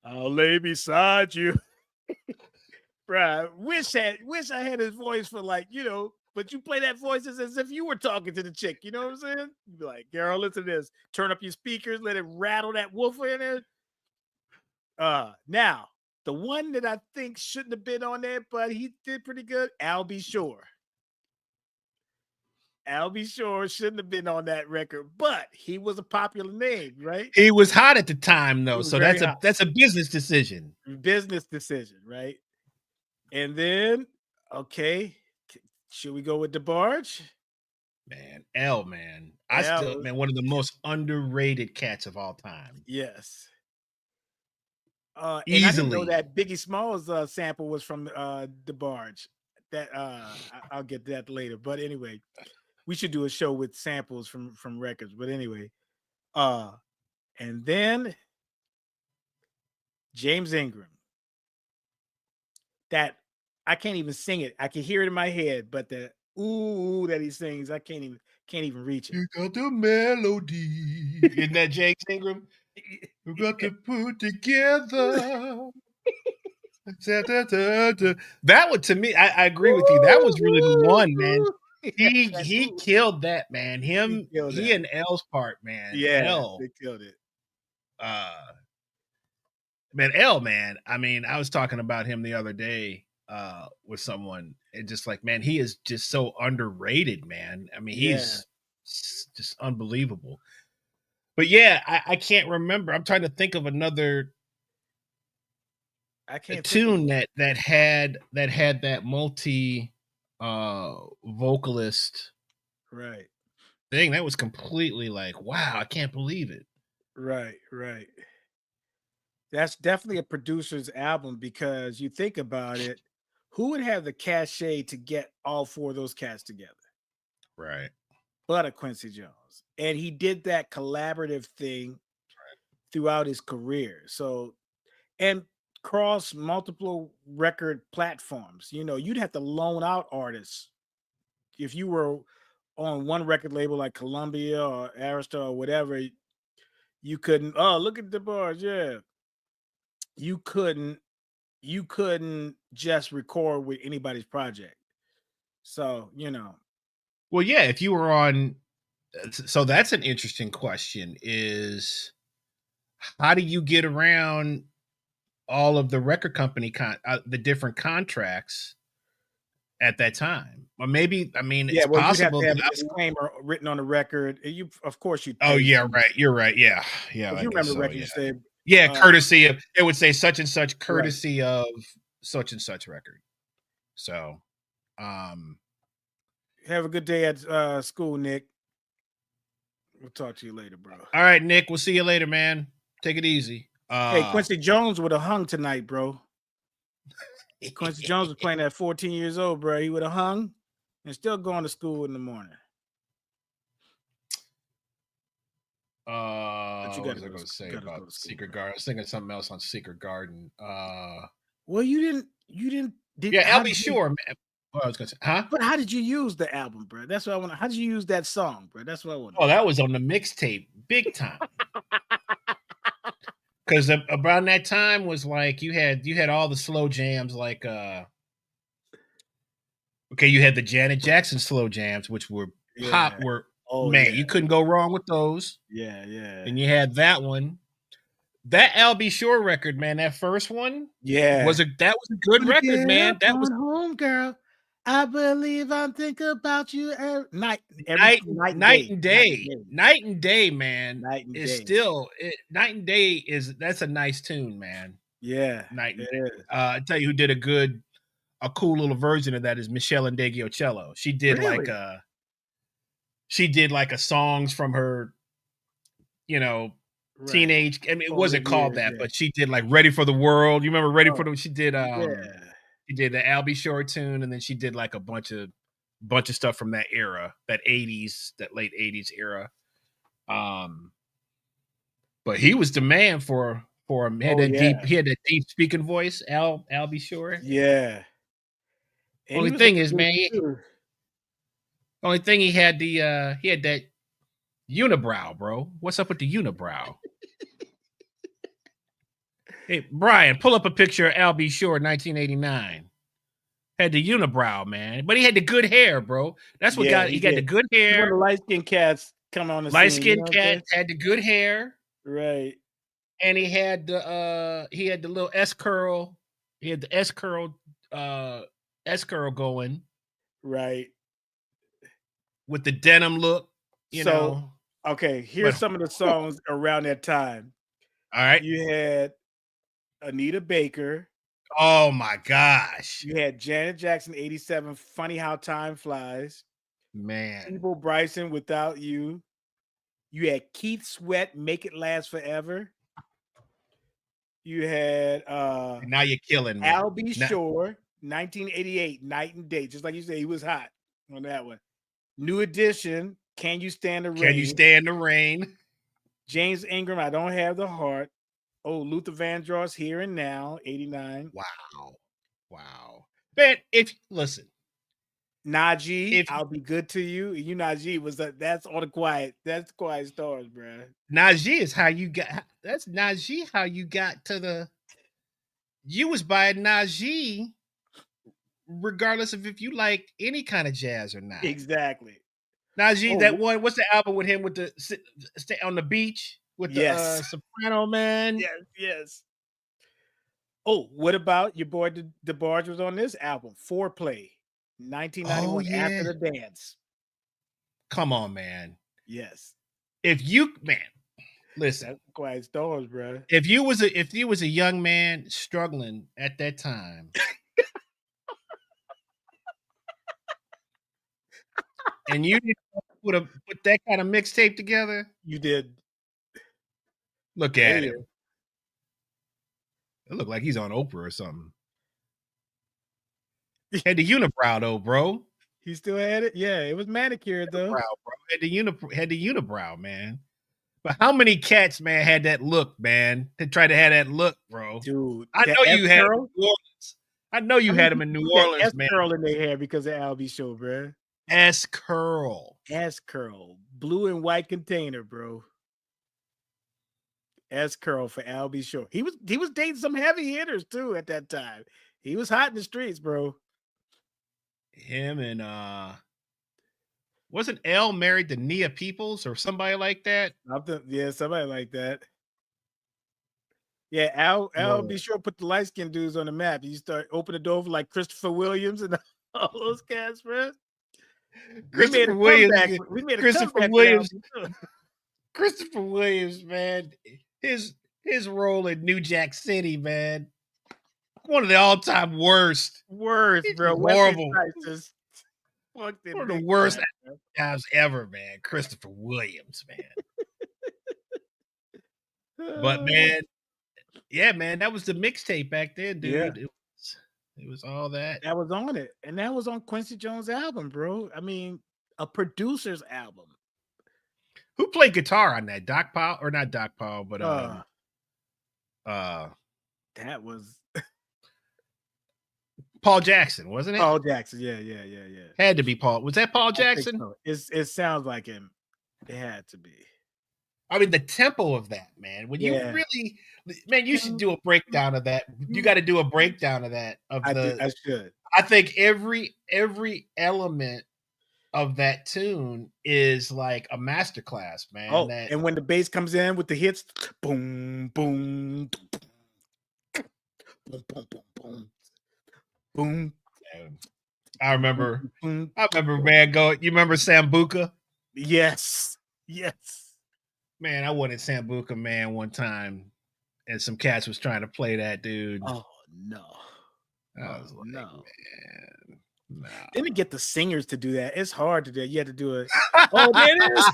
I'll lay beside you. Bruh, wish I had his voice for but you play that voice as if you were talking to the chick. You know what I'm saying? You'd be like, girl, listen to this. Turn up your speakers, let it rattle that woofer in there. Now, the one that I think shouldn't have been on there, but he did pretty good, Al B. Sure. Al B. Sure shouldn't have been on that record, but he was a popular name, right? He was hot at the time, though, so that's hot. that's a business decision. Business decision, right? And then, okay, should we go with DeBarge? Man, man. One of the most underrated cats of all time. Yes. Easily. And I didn't know that Biggie Smalls sample was from DeBarge. That I'll get to that later. But anyway, we should do a show with samples from records. But anyway, and then James Ingram. That I can't even sing it. I can hear it in my head, but the ooh that he sings, I can't even reach it. You got the melody. Isn't that James Ingram? You got to put together. That one, to me, I agree with you. That was really the one, man. He killed that, man. He and L's part, man. Yeah, they killed it. Man, L, man. I mean, I was talking about him the other day with someone, and just like, man, he is just so underrated, man. I mean, he's just unbelievable. But yeah, I can't remember. I'm trying to think of another tune that had that multi vocalist thing that was completely like, wow, I can't believe it. Right. That's definitely a producer's album, because you think about it, who would have the cachet to get all four of those cats together? Right. But a Quincy Jones. And he did that collaborative thing throughout his career. So, and cross multiple record platforms. You know, you'd have to loan out artists. If you were on one record label like Columbia or Arista or whatever, you couldn't, look at DeBarge, yeah. You couldn't just record with anybody's project. So, you know. Well, yeah, if you were on, so that's an interesting question, is how do you get around all of the record company, the different contracts at that time? Or maybe, I mean, it's possible. You'd have to have a disclaimer written on the record. Of course, you. Oh yeah, right. You're right. Yeah. If you remember the record, you said, courtesy of, it would say such and such, courtesy of such and such record. So, have a good day at school, Nick. We'll talk to you later, bro. All right, Nick. We'll see you later, man. Take it easy. Hey, Quincy Jones would have hung tonight, bro. Quincy Jones was playing at 14 years old, bro. He would have hung and still going to school in the morning. What you got to say about Secret Garden? I was thinking something else on Secret Garden. Well, you didn't. Yeah, I'll be sure, man. What I was gonna say, huh? But how did you use the album, bro? That's what I want. How did you use that song, bro? That's what I want. Oh, that was on the mixtape, big time. Because around that time was like you had all the slow jams, like okay, you had the Janet Jackson slow jams, which were man, you couldn't go wrong with those. Yeah, yeah. And you had that one. That Al.B. Shore record, man, that first one, that was a good record, man. That was home, girl. I believe I'm thinking about you night and day. Night and day, man. Night and is day. still Night and Day that's a nice tune, man. Yeah, Night and Day. I tell you who did a cool little version of that is Michelle Ndegeocello. She did like a songs from her, teenage. I mean, it wasn't called that, but she did like "Ready for the World." You remember "Ready for the"? She did. She did the Al.B. Shore tune, and then she did like a bunch of stuff from that era, that late '80s era. But he was the man for him. He had that deep speaking voice. Al.B. Shore. Yeah. Only thing is, man. Only thing he had that unibrow, bro. What's up with the unibrow? Hey, Brian, pull up a picture of Al.B. Shore, 1989. Had the unibrow, man, but he had the good hair, bro. That's what he got the good hair. One of the light-skinned cats come on the scene. Light-skinned cat had the good hair, right? And he had the little S curl. He had the S curl going, right? With the denim look, you know. Okay, here's some of the songs around that time. All right. You had Anita Baker. Oh my gosh. You had Janet Jackson, 87, Funny How Time Flies. Man. People Bryson, Without You. You had Keith Sweat, Make It Last Forever. You had Now You're Killing Me. Al.B. Shore, 1988, Night and Day. Just like you said, he was hot on that one. New Edition, Can You Stand the Rain? Can You Stand the Rain? James Ingram, I Don't Have the Heart. Oh, Luther Vandross, Here and Now, 89. Wow. Man, listen. Najee, I'll Be Good to You. You Najee that's all the quiet. That's Quiet Stars, bro. Najee is how you got. That's Najee how you got to the. You was by Najee, regardless of if you like any kind of jazz or not. Exactly. Najee, that one. What's the album with him with the stay on the beach with the soprano man? Yes. Oh, what about your boy DeBarge was on this album, Foreplay, 1991, After the Dance. Come on, man. Yes. Listen. That's Quiet Stars, bro. If you was a young man struggling at that time, and you didn't put that kind of mixtape together, you did. Look at him. It looked like he's on Oprah or something. Had the unibrow though, bro. He still had it. Yeah, it was manicured though. Bro. Had the unibrow, man. But how many cats, man, had that look, man? They tried to have that look, bro. Dude, I know you had him in New Orleans. I know you had him in New Orleans, man. S-curl in their hair because of Al.B. Shore, bro. S-curl. Blue and white container, bro. S-curl for Al.B. Shore. He was dating some heavy hitters too at that time. He was hot in the streets, bro. Him and wasn't L married to Nia Peoples or somebody like that? Somebody like that. Yeah, Al.B. Shore put the light skinned dudes on the map. You start open the door for like Christopher Williams and all those cats, bro. Christopher Williams. Christopher Williams, man. His role in New Jack City, man. One of the all-time worst, bro. Horrible. One of the worst times ever, man. Christopher Williams, man. But man, yeah, man, that was the mixtape back then, dude. Yeah. It was all that. That was on it, and that was on Quincy Jones' album, bro. I mean, a producer's album. Who played guitar on that? Doc Powell, or not Doc Powell, but that was Paul Jackson, wasn't it? Paul Jackson. Yeah. Had to be Paul. Was that Paul Jackson? So. It sounds like him. It had to be. I mean, the tempo of that, man. When you really, man, you should do a breakdown of that. You got to do a breakdown of that. I should. I think every element of that tune is like a masterclass, man. Oh, and when the bass comes in with the hits, boom, boom, boom, boom, boom, boom, boom. I remember, man. You remember Sambuca? Yes. Man, I wanted Sambuca, man, one time, and some cats was trying to play that dude. Oh no! I was like, no. Man, no. Didn't get the singers to do that. It's hard to do. You had to do it. Oh, there it is.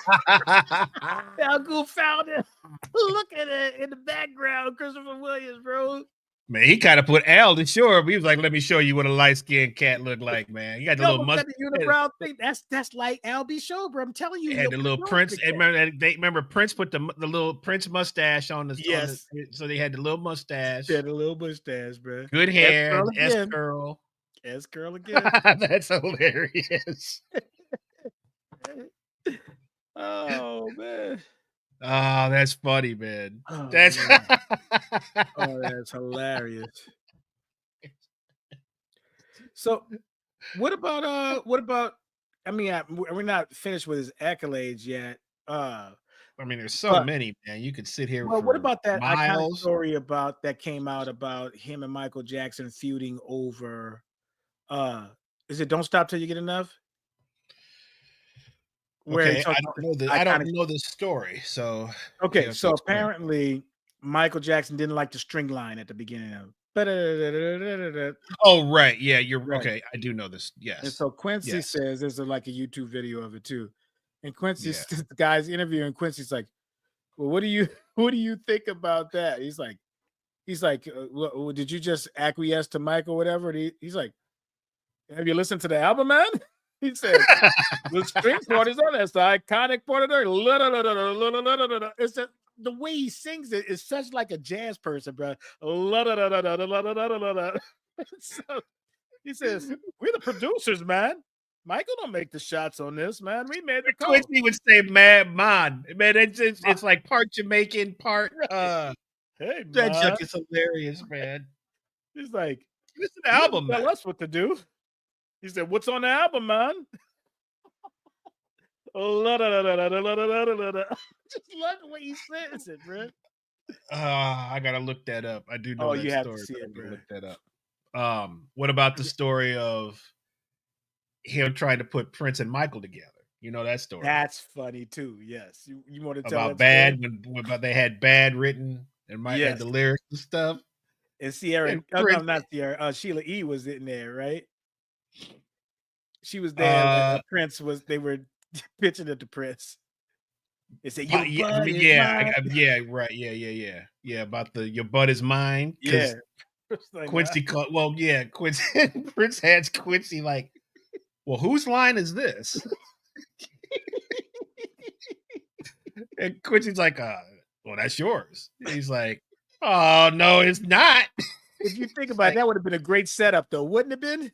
Algo found it. Look at it in the background, Christopher Williams, bro. Man, he kind of put Al to shore. He was like, "Let me show you what a light-skinned cat looked like, man." You got the little mustache. The unibrow thing. That's like Al B. Show, bro. I'm telling you. Had the little Prince. Remember Prince put the little Prince mustache on the. Yes. So they had the little mustache. Had the little mustache, bro. Good hair. S curl. S curl again. That's hilarious. Oh man. Oh, that's funny, man. Oh, that's that's hilarious. So, what about? I mean, we're not finished with his accolades yet. I mean, there's so many, man. You could sit here. Well, what about that iconic story that came out about him and Michael Jackson feuding over? Is it "Don't Stop Till You Get Enough"? Okay, I don't know the story. So okay, so apparently Michael Jackson didn't like the string line at the beginning of. Oh right, yeah, you're right. Okay. I do know this. Yes. And so Quincy says there's like a YouTube video of it too, and Quincy, the guy's interviewing Quincy's like, "Well, what do you think about that?" He's like, well, "Did you just acquiesce to Mike or whatever?" And he's like, "Have you listened to the album, man?" He said, "The string part is on that's the iconic part of it." It's just the way he sings it is such like a jazz person, bro. So he says, "We're the producers, man. Michael don't make the shots on this, man. We made the call." Quincy would say, "Man, it's like part Jamaican, part hey, that junk is hilarious, man." He's like, "This is an album, tell us what to do." He said, "What's on the album, man?" Just love the way he says it, bro. I gotta look that up. I do know that you story. Have to see it, bro. Look that up. What about the story of him trying to put Prince and Michael together? You know that story. That's funny too. Yes, you want to tell about bad when they had bad written and Mike had the lyrics and stuff. And Sierra, not Sierra. Sheila E. was in there, right? She was there. Prince was. They were pitching it to Prince. They said, "Your butt is mine." Yeah. About your butt is mine. Yeah. Like, Quincy called. Well, yeah. Quincy Prince has Quincy like, well, whose line is this? And Quincy's like, well, that's yours. He's like, oh no, it's not. If you think about it, that would have been a great setup, though, wouldn't it have been?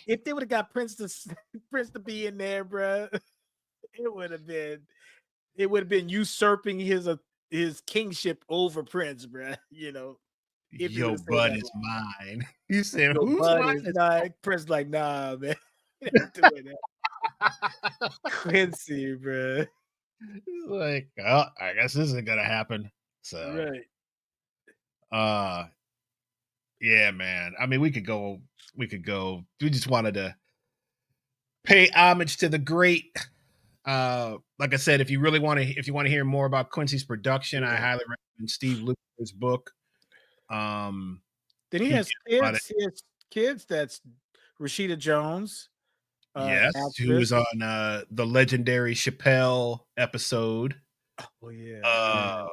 If they would have got Prince to be in there, bro, it would have been usurping his kingship over Prince, bro. You know, your butt is mine. You said, your whose butt is mine? Prince like, nah, man. Doing that. Quincy, bro. Like, oh, I guess this isn't gonna happen. So, right. Yeah, man. I mean, we could go. We just wanted to pay homage to the great. Like I said, if you want to hear more about Quincy's production, I highly recommend Steve Luker's book. Then he has kids. He has kids. That's Rashida Jones. Yes, who was on the legendary Chappelle episode. Oh yeah.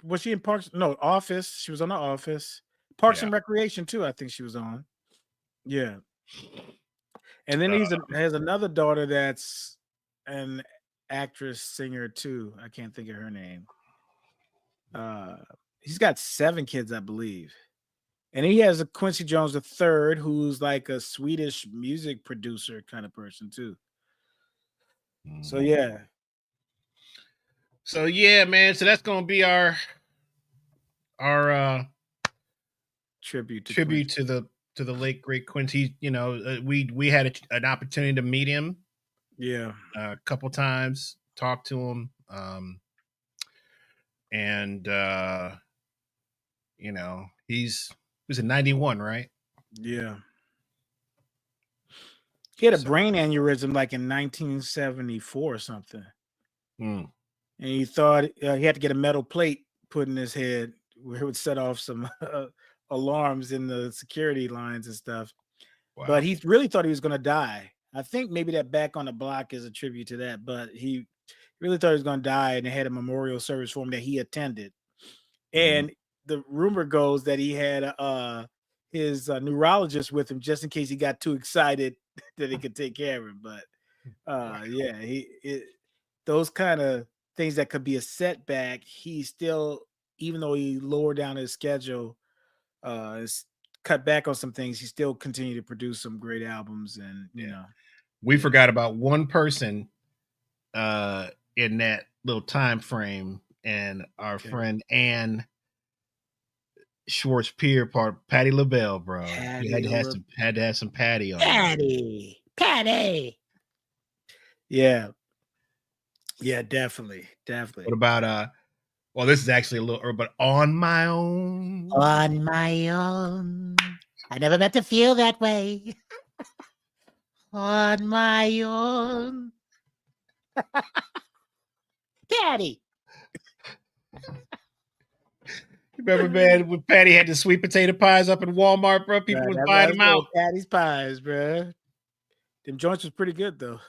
Was she in Parks? No, Office. She was on The Office. Parks and Recreation too. I think she was on. Yeah. And then he has another daughter that's an actress, singer too. I can't think of her name. He's got 7 kids, I believe. And he has a Quincy Jones III, who's like a Swedish music producer kind of person too. So yeah. So yeah, man. So that's gonna be our tribute to the late great Quincy. You know, we had an opportunity to meet him. Yeah. A couple times, talk to him. And you know, he was in 91, right? Yeah. He had a brain aneurysm like in 1974 or something. And he thought he had to get a metal plate put in his head where it would set off some alarms in the security lines and stuff. Wow. But he really thought he was going to die. I think maybe that Back on the Block is a tribute to that, but he really thought he was going to die, and they had a memorial service for him that he attended. And the rumor goes that he had his neurologist with him just in case he got too excited that he could take care of him. But yeah, those kind of things that could be a setback, he still, even though he lowered down his schedule, cut back on some things, he still continued to produce some great albums. And you know, we forgot about one person in that little time frame, and our friend Ann Schwartz Pier, Patti LaBelle, bro. You had to have some Patti on. Patti. Yeah, definitely. What about well, this is actually a little, but On My Own. On my own. I never meant to feel that way. On my own. Patti. Remember, man, when Patti had the sweet potato pies up in Walmart, bro? People was buying them out. Patti's pies, bro. Them joints was pretty good, though.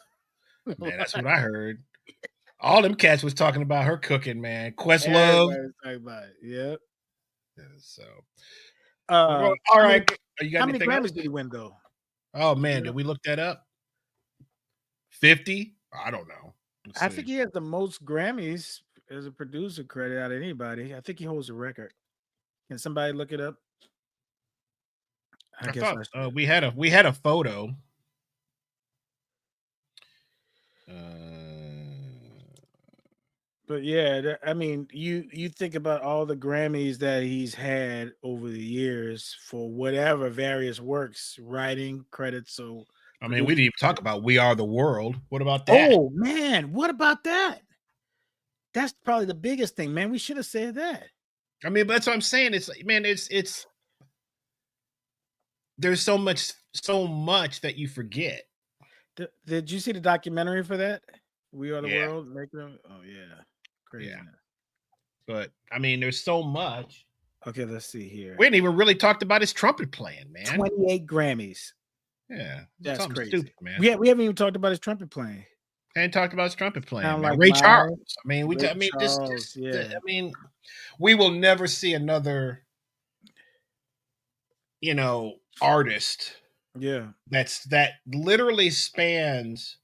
Man, that's what I heard. All them cats was talking about her cooking, man. Questlove. Was talking about it. Yep. Yeah, so, all right. How many Grammys did he win, though? Oh man, did we look that up? 50? I don't know. I think he has the most Grammys as a producer credit out of anybody. I think he holds a record. Can somebody look it up? I guess we had a photo. But yeah, I mean, you think about all the Grammys that he's had over the years for whatever various works, writing credits. So I mean, we didn't even talk about We Are the World. What about that? Oh man, what about that? That's probably the biggest thing, man. We should have said that. I mean, but that's what I'm saying. It's like, man, it's there's so much that you forget. Did you see the documentary for that? We Are the World? Oh yeah. Crazy. Yeah. But I mean, there's so much. Okay, let's see here. We didn't even really talked about his trumpet playing, man. 28 Grammys. Yeah, that's crazy, stupid, man. We haven't even talked about his trumpet playing. And talked about his trumpet playing. Like Ray Charles. I mean, I mean, we will never see another, artist. Yeah, that literally spans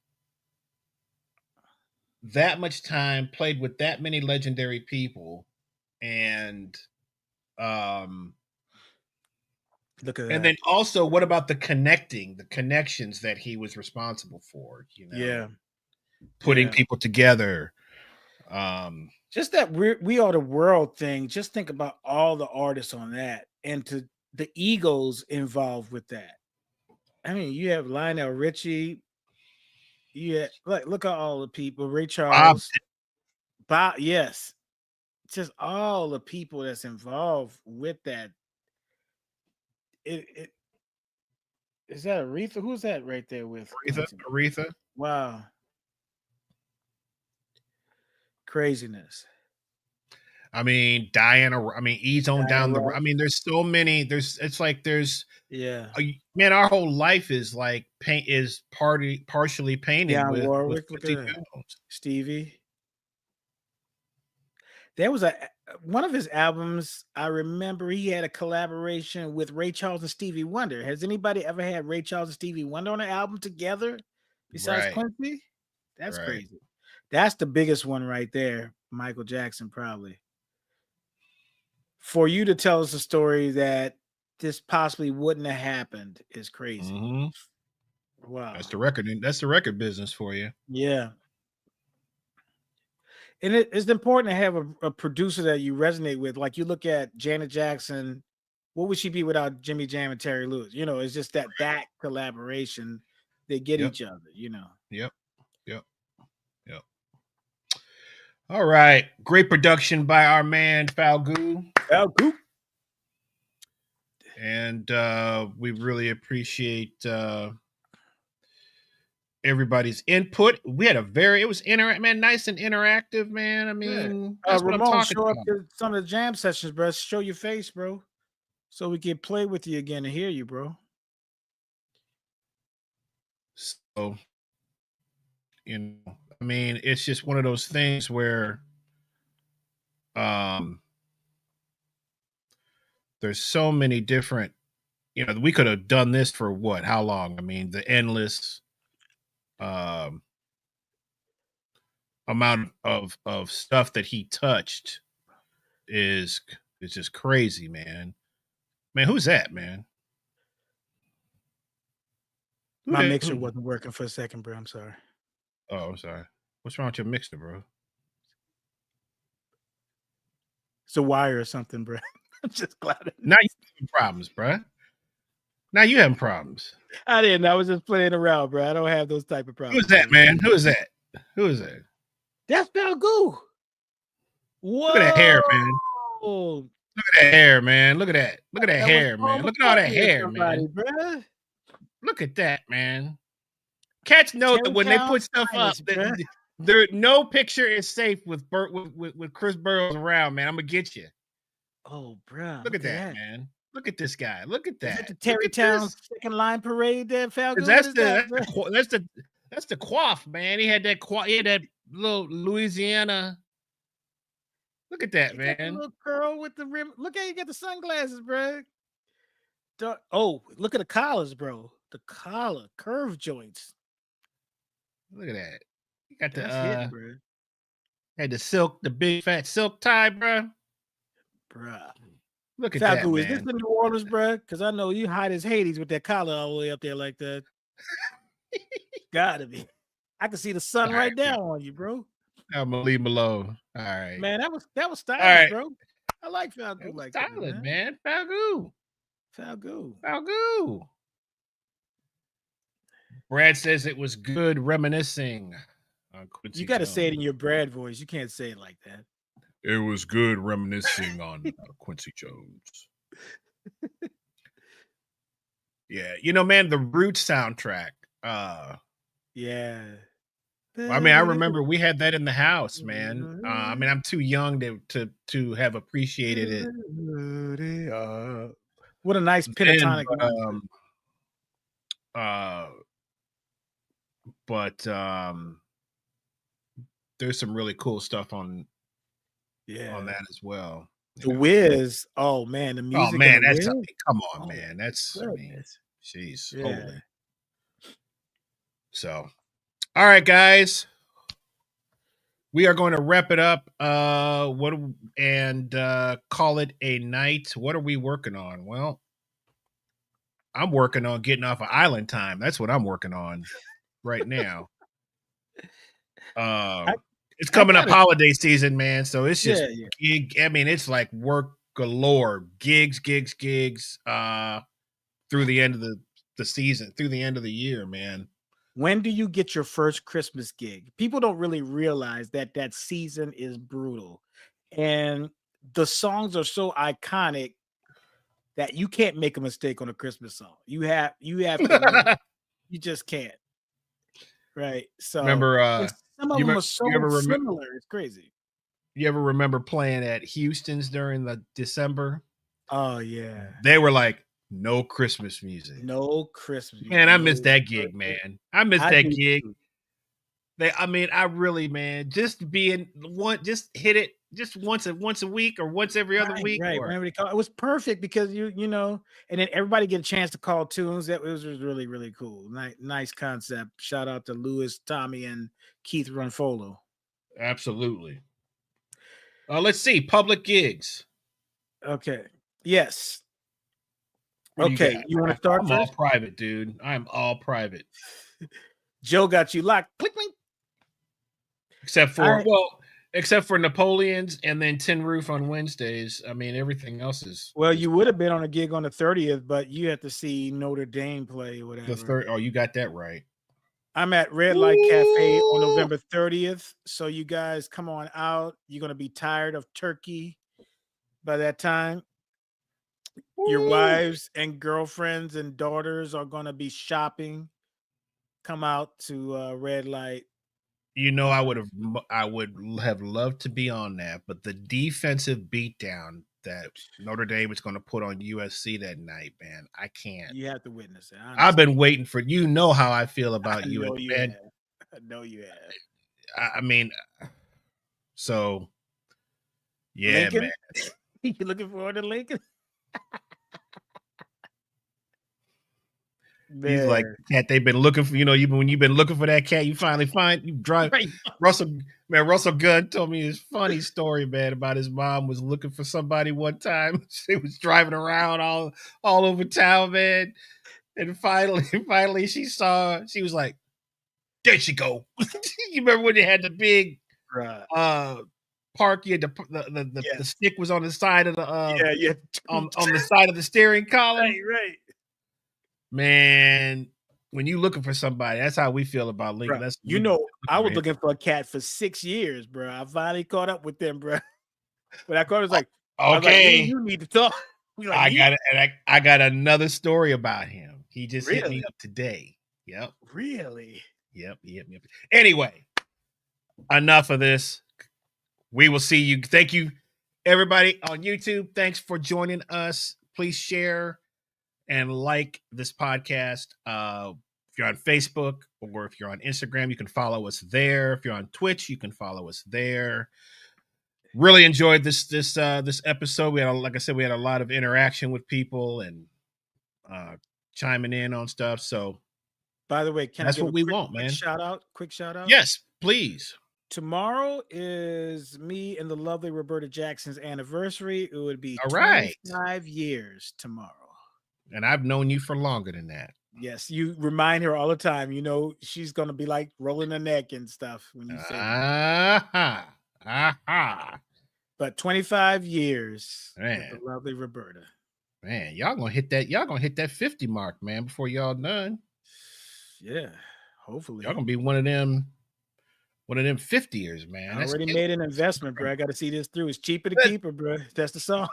that much time, played with that many legendary people, and look at that. And then also, what about the connections that he was responsible for? Putting people together. Just that We Are the World thing. Just think about all the artists on that, and to the egos involved with that. I mean, you have Lionel Richie. Yeah, look at all the people. Ray Charles, Bob. Yes, just all the people that's involved with that. It is that Aretha? Who's that right there with Aretha? Wow, craziness. I mean, Diana. I mean, ease on down the. I mean, there's so many. Man, our whole life is like partially painted with Quincy Jones. Stevie. There was one of his albums. I remember he had a collaboration with Ray Charles and Stevie Wonder. Has anybody ever had Ray Charles and Stevie Wonder on an album together besides Quincy? That's crazy. That's the biggest one right there. Michael Jackson, probably. For you to tell us a story that this possibly wouldn't have happened is crazy. Mm-hmm. Wow. That's the record. That's the record business for you. Yeah. And it's important to have a producer that you resonate with. Like you look at Janet Jackson, what would she be without Jimmy Jam and Terry Lewis? It's just that collaboration. They get each other, Yep. All right. Great production by our man Falgoo. And we really appreciate everybody's input. We had it was nice and interactive, man. I mean, that's what Ramon, I'm talking show about. up to some of the jam sessions, bro. Show your face, bro, so we can play with you again and hear you, bro. So, I mean, it's just one of those things where there's so many different, we could have done this for what? How long? I mean, the endless amount of stuff that he touched is just crazy, man. Man, who's that, man? My mixer wasn't working for a second, bro. I'm sorry. Oh, I'm sorry. What's wrong with your mixer, bro? It's a wire or something, bro. I'm just glad. Now you having problems, bro. Now you having problems. I didn't. I was just playing around, bro. I don't have those type of problems. Who's that, man? Who is that? Who is that? That's Falgoo. Whoa. Look at that hair, man. Look at that hair, man. Look at that. Look at that hair, man. Look at all that hair, man. Bro. Look at that, man. Cats know that when they put stuff up, no picture is safe with Chris Burroughs around, man. I'm gonna get you. Oh, bro. Look at that, man. Look at this guy. Look at that. Is it the Terrytown second line parade there, Falgoo? That's the coif, man. He had that little Louisiana. Look at that, man. That little curl with the rim. Look how you get the sunglasses, bro. Oh, look at the collars, bro. The collar, curve joints. Look at that. You got bro. Had the big fat silk tie, bro. Bruh. Look at that, man. Is this in New Orleans, bro? Because I know you hide as Hades with that collar all the way up there like that. Gotta be. I can see the sun right down on you, bro. I'm gonna leave him alone. All right, man. That was stylish, bro. I like Falgoo like that, man. Falgoo. Brad says it was good reminiscing on Quincy. You got to say it in your Brad voice. You can't say it like that. It was good reminiscing on Quincy Jones. Yeah, man, the Roots soundtrack. Yeah. I mean, I remember we had that in the house, man. I mean, I'm too young to have appreciated it. What a nice pentatonic. But there's some really cool stuff on that as well. The Wiz, oh man, the music. Oh man, that's come on, man. That's jeez, holy. So, all right, guys, we are going to wrap it up. And call it a night. What are we working on? Well, I'm working on getting off of Island Time. That's what I'm working on right now. It's coming up holiday season, man. So it's just gig. I mean, it's like work galore, gigs through the end of the season, through the end of the year, man. When do you get your first Christmas gig? People don't really realize that season is brutal, and the songs are so iconic that you can't make a mistake on a Christmas song. You have to. You just can't. Right. So remember, some of them are so similar. It's crazy. You ever remember playing at Houston's during the December? Oh yeah. They were like, no Christmas music. No Christmas. Man, I missed that gig, man. I missed that gig. I really, man, just hit it just once a week or once every other week. Right. It was perfect because you know, and then everybody get a chance to call tunes. It was really, really cool. Nice concept. Shout out to Louis, Tommy, and Keith Runfolo. Absolutely. Let's see. Public gigs. Okay. Yes. Okay, you want to start I'm first? all private, dude. I'm all private. Joe got you locked. Click, click. Except for Napoleon's and then Tin Roof on Wednesdays. I mean, everything else is. Well, you would have been on a gig on the 30th, but you had to see Notre Dame play or whatever. The third. Oh, you got that right. I'm at Red Light Cafe on November 30th. So you guys come on out. You're going to be tired of turkey by that time. Your wives and girlfriends and daughters are going to be shopping. Come out to Red Light. You know, I would have loved to be on that, but the defensive beatdown that Notre Dame is going to put on USC that night, man, I can't. You have to witness it. I've been waiting for you. Know how I feel about USC. I know you have. I mean, so yeah, Lincoln? man. You looking forward to Lincoln? He's like cat they've been looking for. You know, when you've been looking for that cat, you finally find you drive. Right. Russell Gunn told me his funny story, man, about his mom was looking for somebody one time. She was driving around all over town, man, and finally she was like, there she go. You remember when they had the big park? You had the stick was on the side of the on the side of the steering column. Right. Man, when you looking for somebody, that's how we feel about Lincoln. Bro, That's I was looking for a cat for 6 years, bro. I finally caught up with them, bro. But I caught was like, okay, you need to talk. Like, I got another story about him. He just hit me up today. Yep. Really? Yep. Anyway, enough of this. We will see you. Thank you, everybody on YouTube. Thanks for joining us. Please share and like this podcast. If you're on Facebook or if you're on Instagram, you can follow us there. If you're on Twitch, you can follow us there. Really enjoyed this episode. We had, like I said, we had a lot of interaction with people and chiming in on stuff. So, by the way, that's what we want, man. Quick shout out. Yes, please. Tomorrow is me and the lovely Roberta Jackson's anniversary. It would be 25 years tomorrow. And I've known you for longer than that. Yes, you remind her all the time. You know, she's going to be like rolling her neck and stuff when you say that. But 25 years with the lovely Roberta. Man, y'all gonna hit that 50 mark, man, before y'all done. Yeah, hopefully. Y'all gonna be one of them 50 years, man. I already made an investment, bro. I got to see this through. It's cheaper to keep her, bro. That's the song.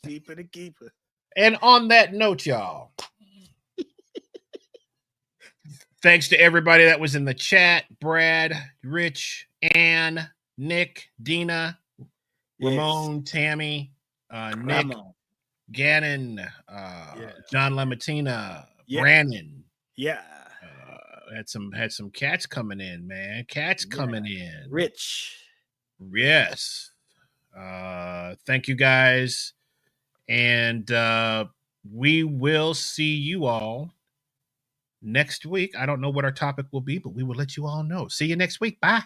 Cheaper to keep her. And on that note, y'all, thanks to everybody that was in the chat. Brad, Rich, Ann, Nick, Dina, Ramon, Tammy, Nick, Gannon, John Lamatina, Brandon. Yeah. Had some cats coming in, man. Coming in. Rich. Yes. Thank you guys. And we will see you all next week. I don't know what our topic will be, but we will let you all know. See you next week. Bye.